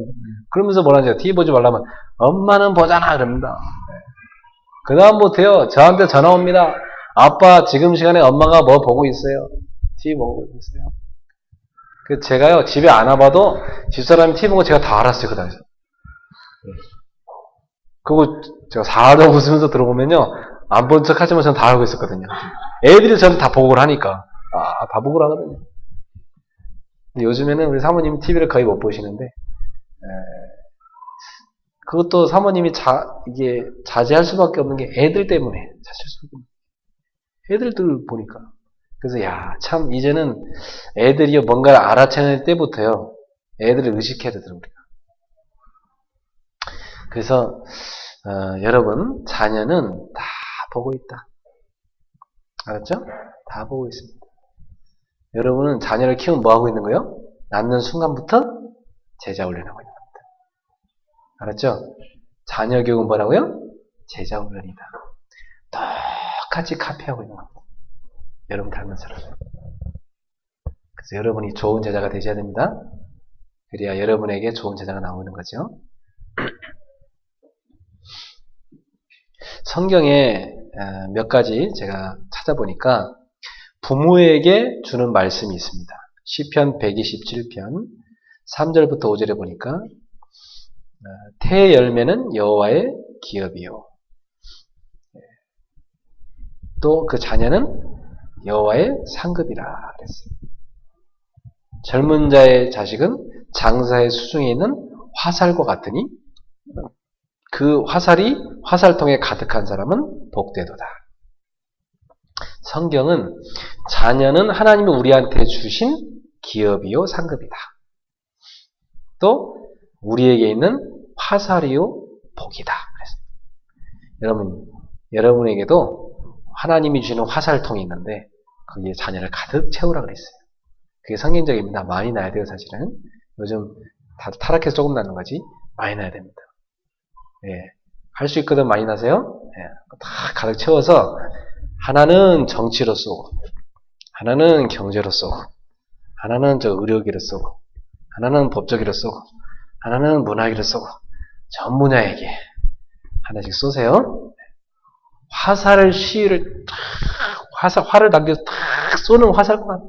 그러면서 뭐라는지 TV 보지 말라면 엄마는 보잖아 그럽니다. 그 다음부터요 저한테 전화 옵니다. 아빠 지금 시간에 엄마가 뭐 보고 있어요. TV 보고 있어요. 그 제가요 집에 안 와봐도 집사람이 TV 보고 제가 다 알았어요. 그 당시에. 그리고 제가 살짝 웃으면서 들어보면요 안 본 척 하지만 저는 다 알고 있었거든요. 애들이 저한테 다 보고를 하니까 다 보고를 하거든요. 근데 요즘에는 우리 사모님이 TV를 거의 못 보시는데 그것도 사모님이 이게 자제할 수밖에 없는 게 애들 때문에 자제할 수밖에 없는 애들들 보니까 그래서 참 이제는 애들이 뭔가를 알아채는 때부터요 애들을 의식해야 되더라고요. 그래서 여러분 자녀는 다 보고 있다. 알았죠? 다 보고 있습니다. 여러분은 자녀를 키우면 뭐 하고 있는 거예요? 낳는 순간부터 제자 훈련하고 있는 겁니다. 알았죠? 자녀 교육은 뭐라고요? 제자 훈련이다. 똑같이 카피하고 있는 겁니다. 여러분 닮은 사람. 그래서 여러분이 좋은 제자가 되셔야 됩니다. 그래야 여러분에게 좋은 제자가 나오는 거죠. 성경에 몇 가지 제가 찾아보니까 부모에게 주는 말씀이 있습니다. 시편 127편 3절부터 5절에 보니까 태의 열매는 여호와의 기업이요 또 그 자녀는 여호와의 상급이라 그랬어요. 젊은 자의 자식은 장사의 수중에 있는 화살과 같으니 그 화살통에 가득한 사람은 복되도다. 성경은 자녀는 하나님이 우리한테 주신 기업이요 상급이다. 또 우리에게 있는 화살이요 복이다. 그래서 여러분에게도 하나님이 주시는 화살통이 있는데 거기에 자녀를 가득 채우라 그랬어요. 그게 성경적입니다. 많이 낳아야 돼요. 사실은 요즘 다들 타락해서 조금 낳는 거지 많이 낳아야 됩니다. 할 수 있거든 많이 낳으세요. 다 가득 채워서 하나는 정치로 쏘고 하나는 경제로 쏘고 하나는 의료기로 쏘고 하나는 법조기로 쏘고 하나는 문화기로 쏘고 전 분야에게 하나씩 쏘세요. 화살을 시위를 활을 당겨서 탁 쏘는 화살과 같다.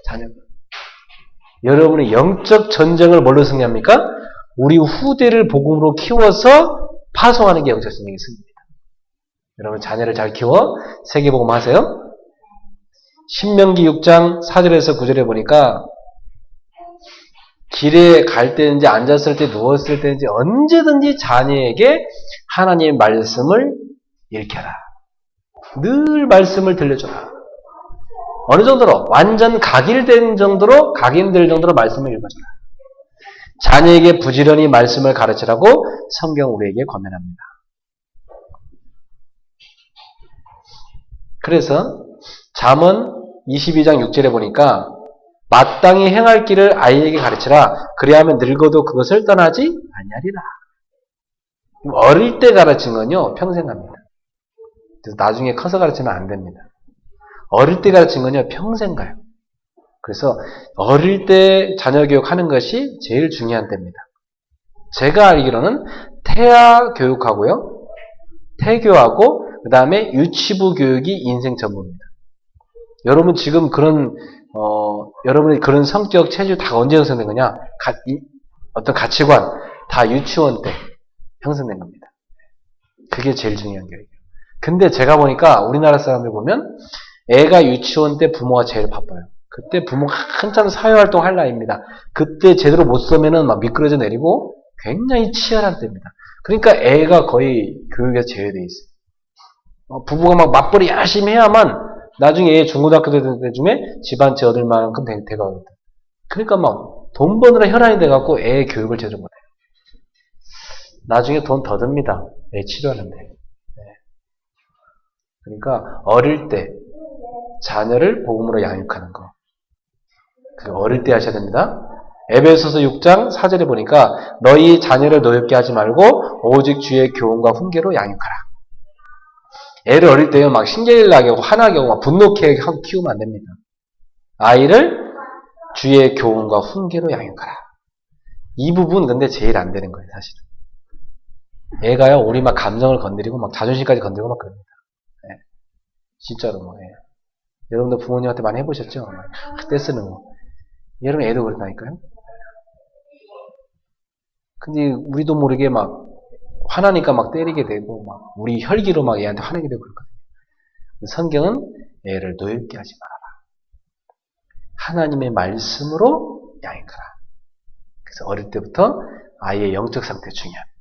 자녀가. 여러분의 영적 전쟁을 뭘로 승리합니까? 우리 후대를 복음으로 키워서 파송하는 게 영적 전쟁의 승리입니다. 여러분 자녀를 잘 키워 세계복음 하세요. 신명기 6장 4절에서 9절에 보니까 길에 갈 때인지 앉았을 때 누웠을 때인지 언제든지 자녀에게 하나님의 말씀을 읽혀라. 늘 말씀을 들려줘라. 어느 정도로 완전 각인될 정도로 말씀을 읽어줘라. 자녀에게 부지런히 말씀을 가르치라고 성경 우리에게 권면합니다. 그래서 잠언 22장 6절에 보니까 마땅히 행할 길을 아이에게 가르치라. 그리하면 늙어도 그것을 떠나지 아니하리라. 어릴 때 가르친 건요 평생 갑니다. 그래서 나중에 커서 가르치면 안 됩니다. 어릴 때 가르친 건요 평생 가요. 그래서 어릴 때 자녀 교육하는 것이 제일 중요한 때입니다. 제가 알기로는 태아 교육하고요, 태교하고 그 다음에 유치부 교육이 인생 전부입니다. 여러분 지금 여러분의 그런 성격, 체질 다 언제 형성된 거냐? 어떤 가치관 다 유치원 때 형성된 겁니다. 그게 제일 중요한 교육이에요. 근데 제가 보니까 우리나라 사람들 보면 애가 유치원 때 부모가 제일 바빠요. 그때 부모가 한참 사회활동 할 나이입니다. 그때 제대로 못 쓰면은 막 미끄러져 내리고 굉장히 치열한 때입니다. 그러니까 애가 거의 교육에서 제외돼 있어요. 부부가 막 맞벌이 열심히 해야만 나중에 애 중고등학교 되는 때쯤에 집안채 얻을 만큼 돼가거든. 그러니까 막 돈 버느라 혈안이 돼갖고 애 교육을 제대로 못해요. 나중에 돈 더 듭니다. 애 치료하는데. 네. 그러니까 어릴 때 자녀를 복음으로 양육하는 거. 어릴 때 하셔야 됩니다. 에베소서 6장 4절에 보니까 너희 자녀를 노엽게 하지 말고 오직 주의 교훈과 훈계로 양육하라. 애를 어릴 때요 막 신경질 나게 하고 화나게 하고 막 분노케 하고 키우면 안 됩니다. 아이를 주의 교훈과 훈계로 양육하라. 이 부분 근데 제일 안 되는 거예요, 사실은. 애가요 우리 막 감정을 건드리고 막 자존심까지 건드리고 막 그럽니다. 네. 진짜로 뭐. 네. 여러분도 부모님한테 많이 해보셨죠? 떼쓰는 거. 여러분 애도 그렇다니까요. 근데 우리도 모르게 막 화나니까 막 때리게 되고 막 우리 혈기로 막 얘한테 화내게 되고 그렇거든요. 성경은 애를 노엽게 하지 말아라. 하나님의 말씀으로 양육하라. 그래서 어릴 때부터 아이의 영적 상태 중요합니다.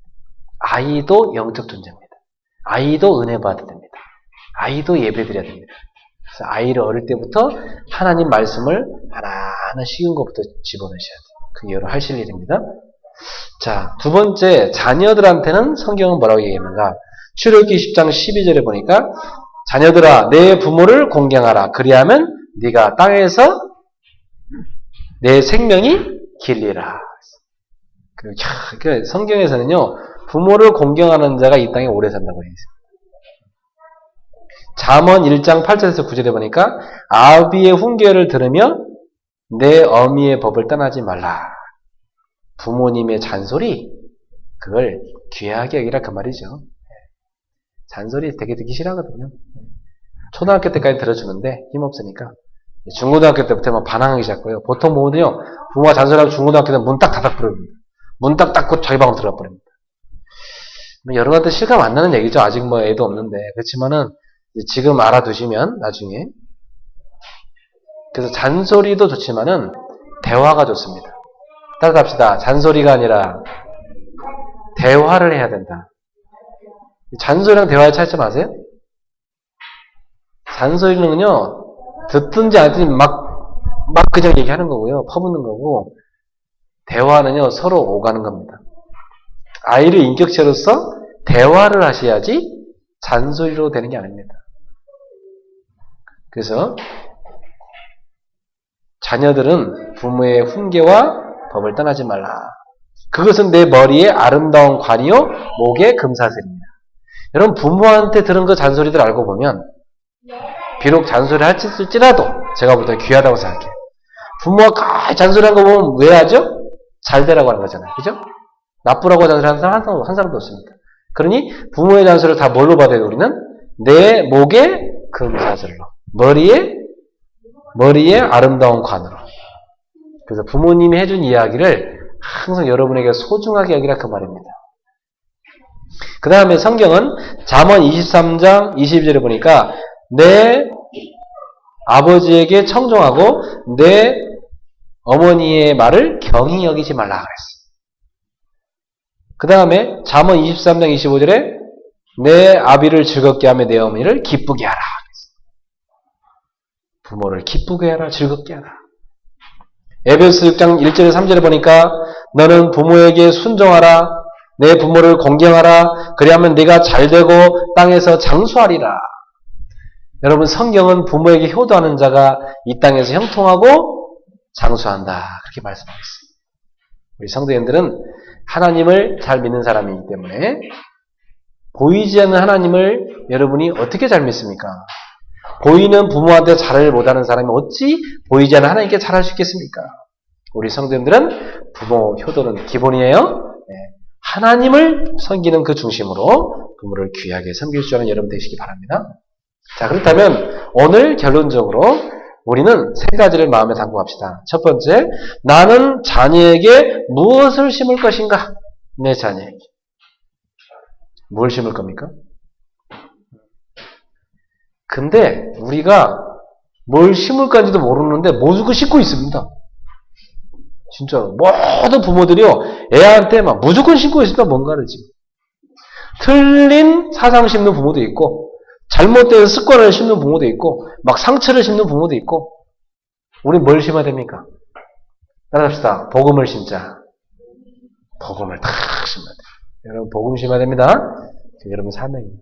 아이도 영적 존재입니다. 아이도 은혜 받아야 됩니다. 아이도 예배 드려야 됩니다. 그래서 아이를 어릴 때부터 하나님 말씀을 하나하나 쉬운 것부터 집어넣으셔야 돼요. 그게 여러분 하실 일입니다. 자, 두 번째, 자녀들한테는 성경은 뭐라고 얘기했는가? 출애굽기 10장 12절에 보니까 자녀들아 내 부모를 공경하라. 그리하면 네가 땅에서 내 생명이 길리라. 그러니까 성경에서는요 부모를 공경하는 자가 이 땅에 오래 산다고 해요. 잠언 1장 8절에서 9절에 보니까 아비의 훈계를 들으며 내 어미의 법을 떠나지 말라. 부모님의 잔소리 그걸 귀하게 여기라 그 말이죠. 잔소리 되게 듣기 싫어하거든요. 초등학교 때까지 들어주는데 힘없으니까 중고등학교 때부터 막 반항하기 시작해요. 보통 보면요 부모가 잔소리하고 중고등학교 때는 문 딱 닫아버립니다. 문 딱 닫고 자기 방으로 들어가 버립니다. 여러분한테 실감 안 나는 얘기죠. 아직 뭐 애도 없는데. 그렇지만은 지금 알아두시면 나중에. 그래서 잔소리도 좋지만은 대화가 좋습니다. 따라합시다. 잔소리가 아니라 대화를 해야 된다. 잔소리랑 대화의 차이점 아세요? 잔소리는요 듣든지 안 듣든지 막 그냥 얘기하는 거고요. 퍼붓는 거고 대화는요 서로 오가는 겁니다. 아이를 인격체로서 대화를 하셔야지 잔소리로 되는 게 아닙니다. 그래서 자녀들은 부모의 훈계와 법을 떠나지 말라. 그것은 내 머리에 아름다운 관이요 목에 금사슬입니다. 여러분 부모한테 들은 그 잔소리들 알고 보면 비록 잔소리를 할지라도 제가 볼 때 귀하다고 생각해요. 부모가 잔소리한 거 보면 왜 하죠? 잘 되라고 하는 거잖아요. 그죠? 나쁘라고 잔소리하는 사람 한 사람도 없습니다. 그러니 부모의 잔소리를 다 뭘로 받아요? 우리는 내 목에 금사슬로 머리에 아름다운 관으로. 그래서 부모님이 해준 이야기를 항상 여러분에게 소중하게 여기라 그 말입니다. 그 다음에 성경은 잠언 23장 22절에 보니까 내 아버지에게 청종하고 내 어머니의 말을 경히 여기지 말라 그랬어요. 그 다음에 잠언 23장 25절에 내 아비를 즐겁게 하며 내 어머니를 기쁘게 하라 그랬어요. 부모를 기쁘게 하라, 즐겁게 하라. 에베소 6장 1절에 3절에 보니까 너는 부모에게 순종하라, 내 부모를 공경하라, 그리하면 네가 잘되고 땅에서 장수하리라. 여러분 성경은 부모에게 효도하는 자가 이 땅에서 형통하고 장수한다. 그렇게 말씀하고 있습니다. 우리 성도님들은 하나님을 잘 믿는 사람이기 때문에 보이지 않는 하나님을 여러분이 어떻게 잘 믿습니까? 보이는 부모한테 잘을 못하는 사람이 어찌 보이지 않는 하나님께 잘할 수 있겠습니까? 우리 성도님들은 부모 효도는 기본이에요. 네. 하나님을 섬기는 그 중심으로 부모를 귀하게 섬길 줄 아는 여러분 되시기 바랍니다. 자, 그렇다면 오늘 결론적으로 우리는 세 가지를 마음에 담고 갑시다. 첫 번째, 나는 자녀에게 무엇을 심을 것인가? 내 자녀에게. 뭘 심을 겁니까? 근데 우리가 뭘 심을까지도 모르는데 모두가 심고 있습니다. 진짜로. 모든 부모들이요, 애한테 막 무조건 심고 있습니다, 뭔가를 지금. 틀린 사상 심는 부모도 있고, 잘못된 습관을 심는 부모도 있고, 막 상처를 심는 부모도 있고, 우리 뭘 심어야 됩니까? 따라합시다. 복음을 심자. 복음을 탁 심어야 돼요. 여러분, 복음 심어야 됩니다. 여러분 사명이에요.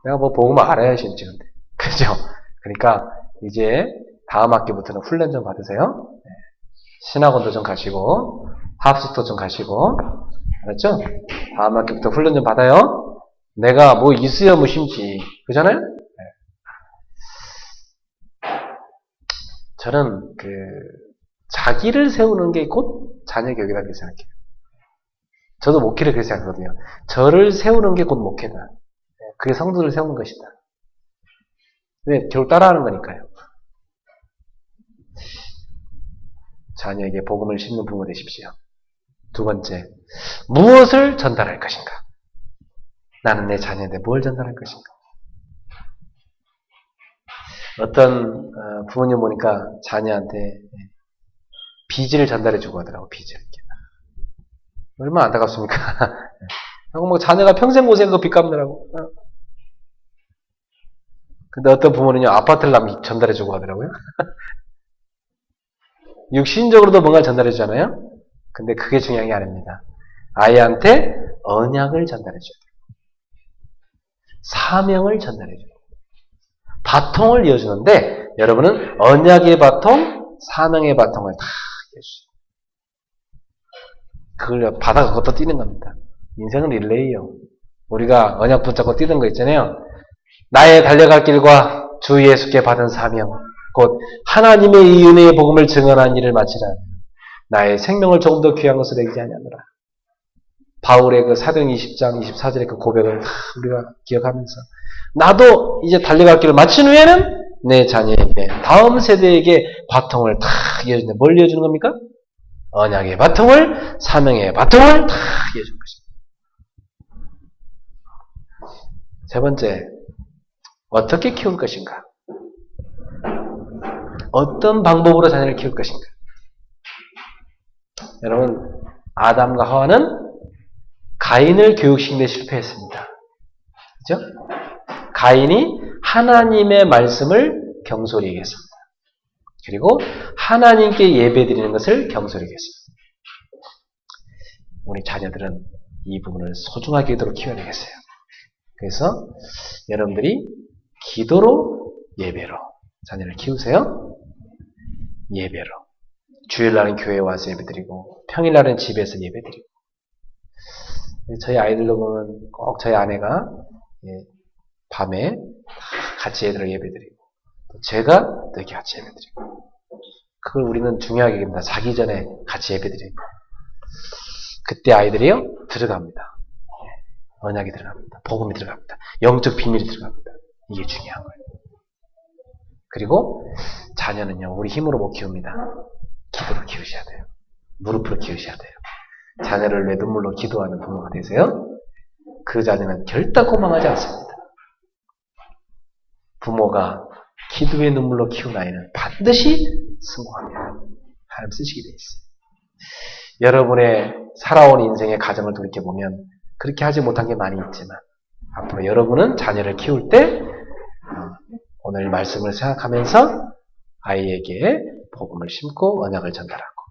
내가 뭐 복음을 알아야 심지, 근데. 그죠? 그러니까, 이제 다음 학기부터는 훈련 좀 받으세요. 신학원도 좀 가시고, 합숙도 좀 가시고, 알았죠? 다음 학기부터 훈련 좀 받아요. 내가 뭐 있어야 뭐 심지. 그잖아요? 저는 자기를 세우는 게 곧 자녀 교육이라고 생각해요. 저도 목회를 그렇게 생각하거든요. 저를 세우는 게 곧 목회다. 그게 성도를 세우는 것이다. 왜? 결국 따라하는 거니까요. 자녀에게 복음을 심는 부모 되십시오. 두 번째, 무엇을 전달할 것인가? 나는 내 자녀한테 뭘 전달할 것인가? 어떤 부모님 보니까 자녀한테 빚을 전달해주고 하더라고, 빚을. 얼마나 안타깝습니까? 하고 뭐 자녀가 평생 고생한 거 빚 갚느라고. 근데 어떤 부모는요, 아파트를 전달해주고 하더라고요. 육신적으로도 뭔가 전달해주잖아요? 근데 그게 중요한 게 아닙니다. 아이한테 언약을 전달해줘요. 사명을 전달해줘요. 바통을 이어주는데, 여러분은 언약의 바통, 사명의 바통을 다 이어주세요. 그걸 받아가 걷다 뛰는 겁니다. 인생은 릴레이요. 우리가 언약 붙잡고 뛰는 거 있잖아요. 나의 달려갈 길과 주 예수께 받은 사명, 곧 하나님의 이 은혜의 복음을 증언한 일을 마치라. 나의 생명을 조금 더 귀한 것으로 여기지 아니하노라. 바울의 그 사도행 20장 24절의 그 고백을 다 우리가 기억하면서 나도 이제 달려갈 길을 마친 후에는 내 자녀에게, 다음 세대에게 바통을 다 이어주는데 뭘 이어주는 겁니까? 언약의 바통을, 사명의 바통을 다 이어주는 것입니다. 세 번째, 어떻게 키울 것인가? 어떤 방법으로 자녀를 키울 것인가? 여러분, 아담과 하와는 가인을 교육시키는 데 실패했습니다. 그죠? 가인이 하나님의 말씀을 경솔히 얘기했습니다. 그리고 하나님께 예배드리는 것을 경솔히 얘기했습니다. 우리 자녀들은 이 부분을 소중하게 기도로 키워야 되겠어요. 그래서 여러분들이 기도로, 예배로 자녀를 키우세요. 예배로. 주일날은 교회에 와서 예배드리고, 평일날은 집에서 예배드리고. 저희 아이들도 보면 꼭 저희 아내가 밤에 같이 애들을 예배드리고, 또 제가 또 이렇게 같이 예배드리고, 그걸 우리는 중요하게 여깁니다. 자기 전에 같이 예배드리고. 그때 아이들이요, 들어갑니다. 언약이 들어갑니다. 복음이 들어갑니다. 영적 비밀이 들어갑니다. 이게 중요한 거예요. 그리고 자녀는요, 우리 힘으로 못 키웁니다. 기도로 키우셔야 돼요. 무릎으로 키우셔야 돼요. 자녀를 내 눈물로 기도하는 부모가 되세요. 그 자녀는 결단코 망하지 않습니다. 부모가 기도의 눈물로 키운 아이는 반드시 성공합니다. 하나님 쓰시게 돼 있어요. 여러분의 살아온 인생의 가정을 돌이켜보면 그렇게 하지 못한 게 많이 있지만 앞으로 여러분은 자녀를 키울 때 오늘 말씀을 생각하면서 아이에게 복음을 심고 언약을 전달하고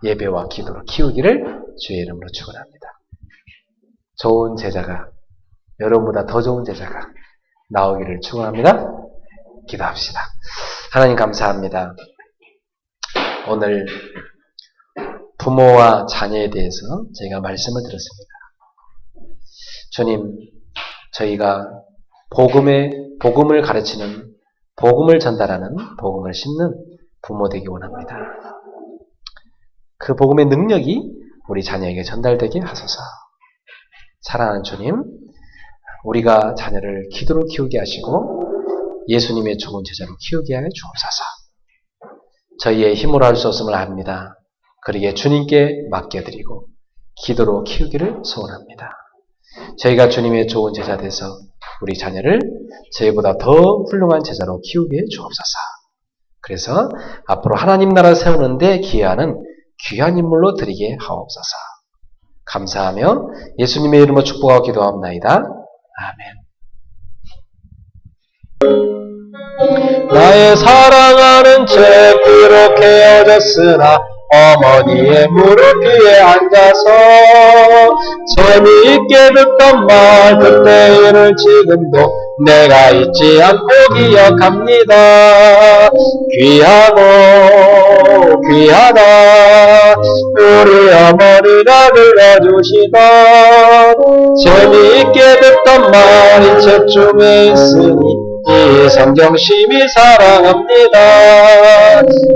예배와 기도로 키우기를 주의 이름으로 축원합니다. 좋은 제자가, 여러분보다 더 좋은 제자가 나오기를 축원합니다. 기도합시다. 하나님 감사합니다. 오늘 부모와 자녀에 대해서 저희가 말씀을 들었습니다. 주님, 저희가 복음을 가르치는, 복음을 전달하는, 복음을 심는 부모 되기 원합니다. 그 복음의 능력이 우리 자녀에게 전달되게 하소서. 사랑하는 주님, 우리가 자녀를 기도로 키우게 하시고 예수님의 좋은 제자로 키우게 하여 주옵소서. 저희의 힘으로 할 수 없음을 압니다. 그러기에 주님께 맡겨드리고 기도로 키우기를 소원합니다. 저희가 주님의 좋은 제자 돼서 우리 자녀를 저희보다 더 훌륭한 제자로 키우게 해 주옵소서. 그래서 앞으로 하나님 나라 세우는데 기여하는 귀한 인물로 드리게 하옵소서. 감사하며 예수님의 이름으로 축복하고 기도합나이다. 아멘. 나의 사랑하는 채 그렇게 헤어졌으나 어머니의 무릎 위에 앉아서 재미있게 듣던 말 그때 일을 지금도 내가 잊지 않고 기억합니다. 귀하고 귀하다 우리 어머니가 들려주시던 재미있게 듣던 말이 책 중에 있으니 이 성경심이 사랑합니다.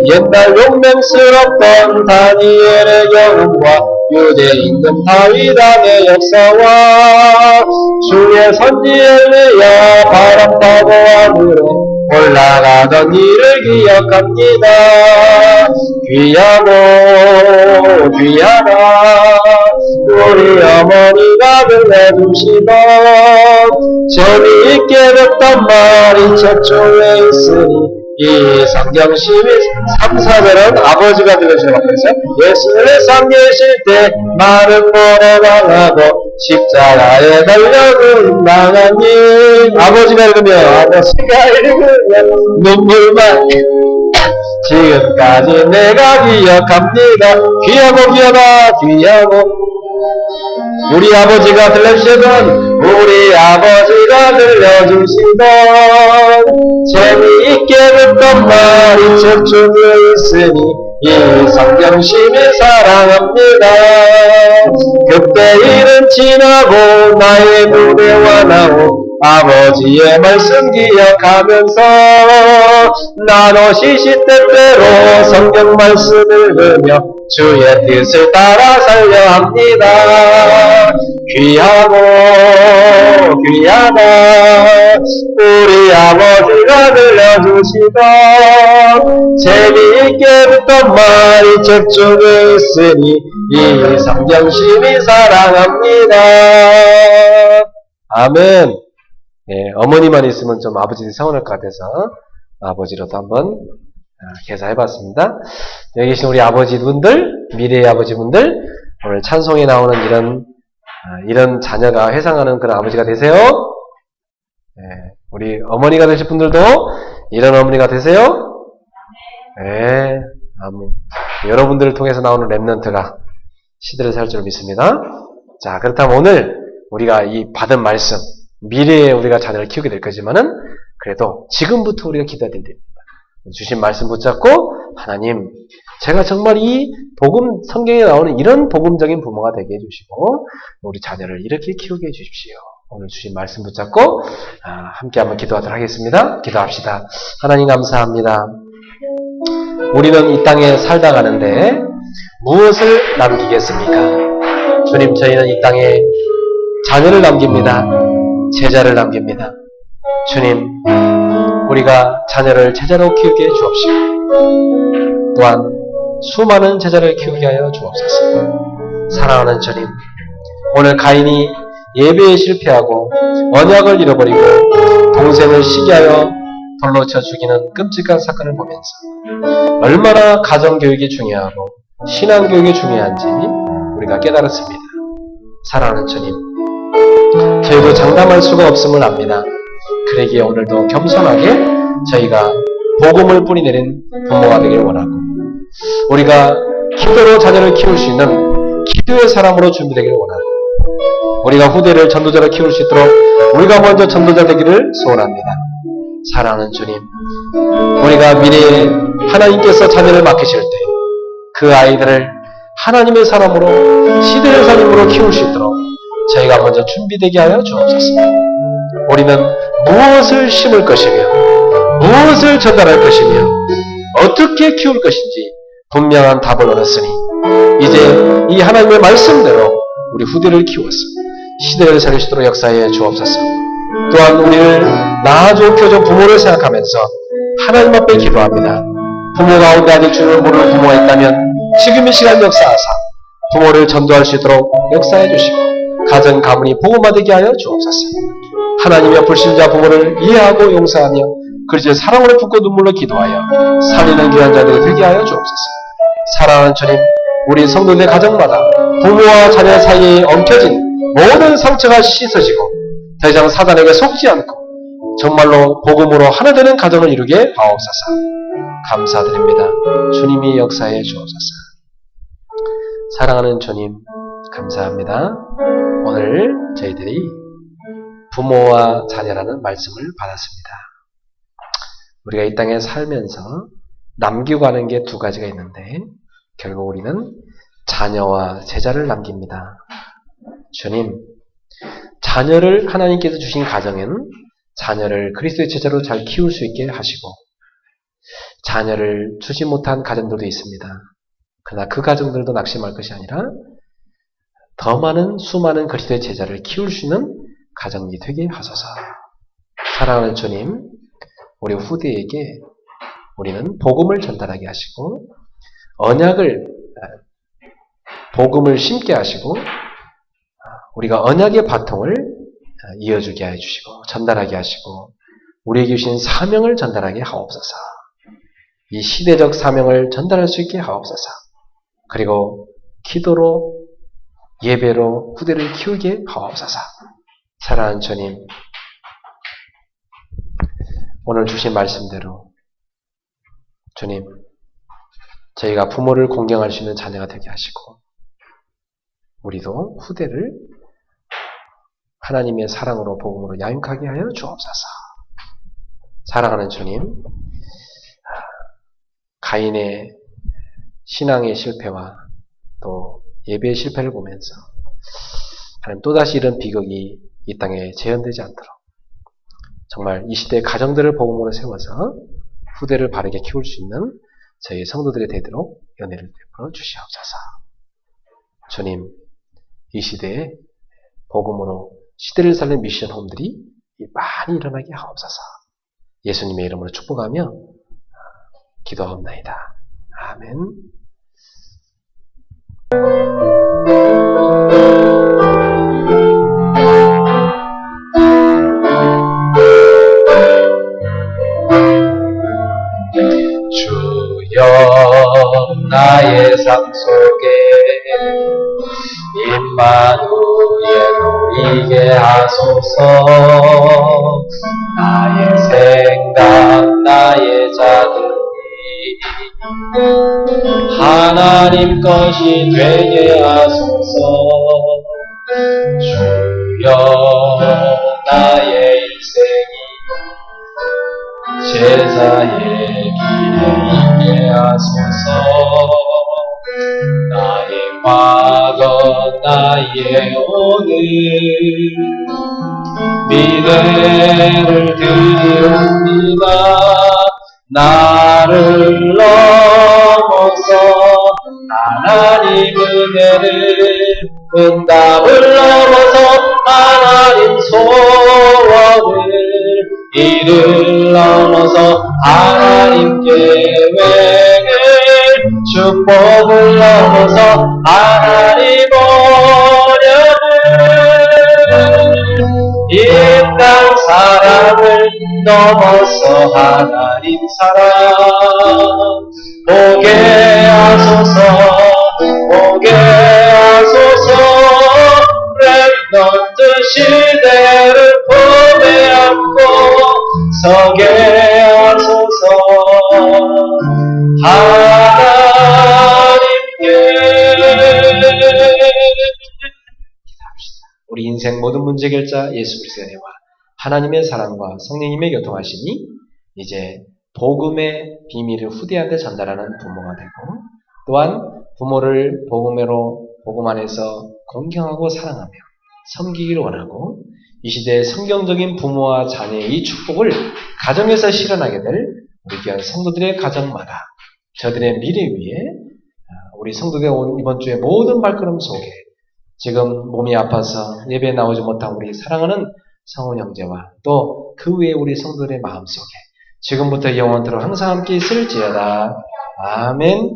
옛날 용맹스럽던 다니엘의 경험과 유대 임금 다윗 왕의 역사와 주의 선지 엘리야 바람 타고 하늘에 올라가던 일을 기억합니다. 귀하고 귀하다 우리 어머니가 들려주시던 재미있게 듣던 말이 책 중에 있으니 이 성경심이 3, 4절은 아버지가 들려주시라고 해서 예수를 상 계실 때 마른 모래 당하고 십자가에 달려 나가니 아버지가 읽으면 아버지가 읽으면 눈물만 지금까지 내가 기억합니다. 귀하고 귀하다 귀하고 우리 아버지가 들려주시던 우리 아버지가 들려주시던 재미있게 듣던 말이 책 중에 있으니 이 성경심이 사랑합니다. 그때 일은 지나고 나의 눈에 와나오 아버지의 말씀 기억하면서 나도 시시때때로 성경 말씀 읽으며 주의 뜻을 따라 살려 합니다. 귀하고 귀하다 우리 아버지가 들려주시던 재미있게 듣던 말이 책 중에 있으니 이 성경심이 사랑합니다. 아멘. 예, 어머니만 있으면 좀 아버지들이 서운할 것 같아서 아버지로도 한번 개사해봤습니다. 여기 계신 우리 아버지분들, 미래의 아버지분들, 오늘 찬송에 나오는 이런 자녀가 회상하는 그런 아버지가 되세요. 예, 우리 어머니가 되실 분들도 이런 어머니가 되세요. 예, 여러분들을 통해서 나오는 렘넌트가 시대를 살 줄 믿습니다. 자, 그렇다면 오늘 우리가 이 받은 말씀, 미래에 우리가 자녀를 키우게 될 거지만은 그래도 지금부터 우리가 기도해야 됩니다. 주신 말씀 붙잡고 하나님 제가 정말 이 복음 성경에 나오는 이런 복음적인 부모가 되게 해주시고 우리 자녀를 이렇게 키우게 해주십시오. 오늘 주신 말씀 붙잡고 함께 한번 기도하도록 하겠습니다. 기도합시다. 하나님 감사합니다. 우리는 이 땅에 살다 가는데 무엇을 남기겠습니까? 주님 저희는 이 땅에 자녀를 남깁니다. 제자를 남깁니다. 주님, 우리가 자녀를 제자로 키우게 해 주옵시고 또한 수많은 제자를 키우게 하여 주옵소서. 사랑하는 주님, 오늘 가인이 예배에 실패하고 언약을 잃어버리고 동생을 시기하여 돌로 쳐 죽이는 끔찍한 사건을 보면서 얼마나 가정교육이 중요하고 신앙교육이 중요한지 우리가 깨달았습니다. 사랑하는 주님, 저희도 장담할 수가 없음을 압니다. 그러기에 오늘도 겸손하게 저희가 복음을 뿌리내린 부모가 되길 원하고 우리가 기도로 자녀를 키울 수 있는 기도의 사람으로 준비되기를 원하고 우리가 후대를 전도자로 키울 수 있도록 우리가 먼저 전도자 되기를 소원합니다. 사랑하는 주님, 우리가 미래에 하나님께서 자녀를 맡기실 때 그 아이들을 하나님의 사람으로 시대의 사람으로 키울 수 있도록 저희가 먼저 준비되게 하여 주옵소서. 우리는 무엇을 심을 것이며 무엇을 전달할 것이며 어떻게 키울 것인지 분명한 답을 얻었으니 이제 이 하나님의 말씀대로 우리 후대를 키워서 시대를 살릴 수 있도록 역사해 주옵소서. 또한 우리를 낳아줘 키워줘 부모를 생각하면서 하나님 앞에 기도합니다. 부모 가운데 아직 주를 모르는 부모가 있다면 지금 이 시간 역사하사 부모를 전도할 수 있도록 역사해 주시고 가정 가문이 복음화되게 하여 주옵소서. 하나님의 불신자 부모를 이해하고 용서하며 그리스도의 사랑으로 붓고 눈물로 기도하여 살리는 귀한 자들이 되게 하여 주옵소서. 사랑하는 주님, 우리 성도들의 가정마다 부모와 자녀 사이에 엉켜진 모든 상처가 씻어지고 더 이상 사단에게 속지 않고 정말로 복음으로 하나 되는 가정을 이루게 하옵소서. 감사드립니다. 주님이 역사해 주옵소서. 사랑하는 주님, 감사합니다. 오늘 저희들이 부모와 자녀라는 말씀을 받았습니다. 우리가 이 땅에 살면서 남기고 가는 게 두 가지가 있는데 결국 우리는 자녀와 제자를 남깁니다. 주님, 자녀를 하나님께서 주신 가정에는 자녀를 그리스도의 제자로 잘 키울 수 있게 하시고 자녀를 주지 못한 가정들도 있습니다. 그러나 그 가정들도 낙심할 것이 아니라 더 많은 수많은 그리스도의 제자를 키울 수 있는 가정이 되게 하소서. 사랑하는 주님, 우리 후대에게 우리는 복음을 전달하게 하시고 언약을 복음을 심게 하시고 우리가 언약의 바통을 이어주게 해주시고 전달하게 하시고 우리에게 주신 사명을 전달하게 하옵소서. 이 시대적 사명을 전달할 수 있게 하옵소서. 그리고 기도로 예배로 후대를 키우게 하옵소서. 사랑하는 주님, 오늘 주신 말씀대로 주님, 저희가 부모를 공경할 수 있는 자녀가 되게 하시고 우리도 후대를 하나님의 사랑으로 복음으로 양육하게 하여 주옵소서. 사랑하는 주님, 가인의 신앙의 실패와 또 예배의 실패를 보면서 하나님 또다시 이런 비극이 이 땅에 재현되지 않도록 정말 이 시대의 가정들을 복음으로 세워서 후대를 바르게 키울 수 있는 저희 성도들이 되도록 연혜를 베풀어 주시옵소서. 주님, 이 시대에 복음으로 시대를 살린 미션 홈들이 많이 일어나게 하옵소서. 예수님의 이름으로 축복하며 기도하옵나이다. 아멘. 주여, 나의 삶 속에 임마누엘 보이게 하소서. 나의 생각, 나의 자들이 하나님 것이 되게 하소서. 주여, 나의 인생이 제자의 길에 있게 하소서. 나의 과거, 나의 오늘 미래를 드리옵니다. 나를 넘어서 하나님 은혜를 응답을 넘어서 하나님 소원을 이를 넘어서 하나님 계획을 축복을 넘어서 하나님 언약을 이 땅 사랑을 넘어서 하나님 사랑 보게 하소서. 보게 하소서. 렘넌트 시대를 품에 안고 서게 하소서. 하나님께 우리 인생 모든 문제 결자 예수 그리스도의 은혜와 하나님의 사랑과 성령님의 교통하심이 이제 복음의 비밀을 후대한테 전달하는 부모가 되고 또한 부모를 복음 안에서 공경하고 사랑하며 섬기기를 원하고 이 시대의 성경적인 부모와 자녀의 이 축복을 가정에서 실현하게 될 우리 귀한 성도들의 가정마다 저들의 미래 위에 우리 성도들의 이번 주의 모든 발걸음 속에 지금 몸이 아파서 예배에 나오지 못한 우리 사랑하는 성훈 형제와 또 그 외에 우리 성도들의 마음속에 지금부터 영원토록 항상 함께 있을지어다. 아멘.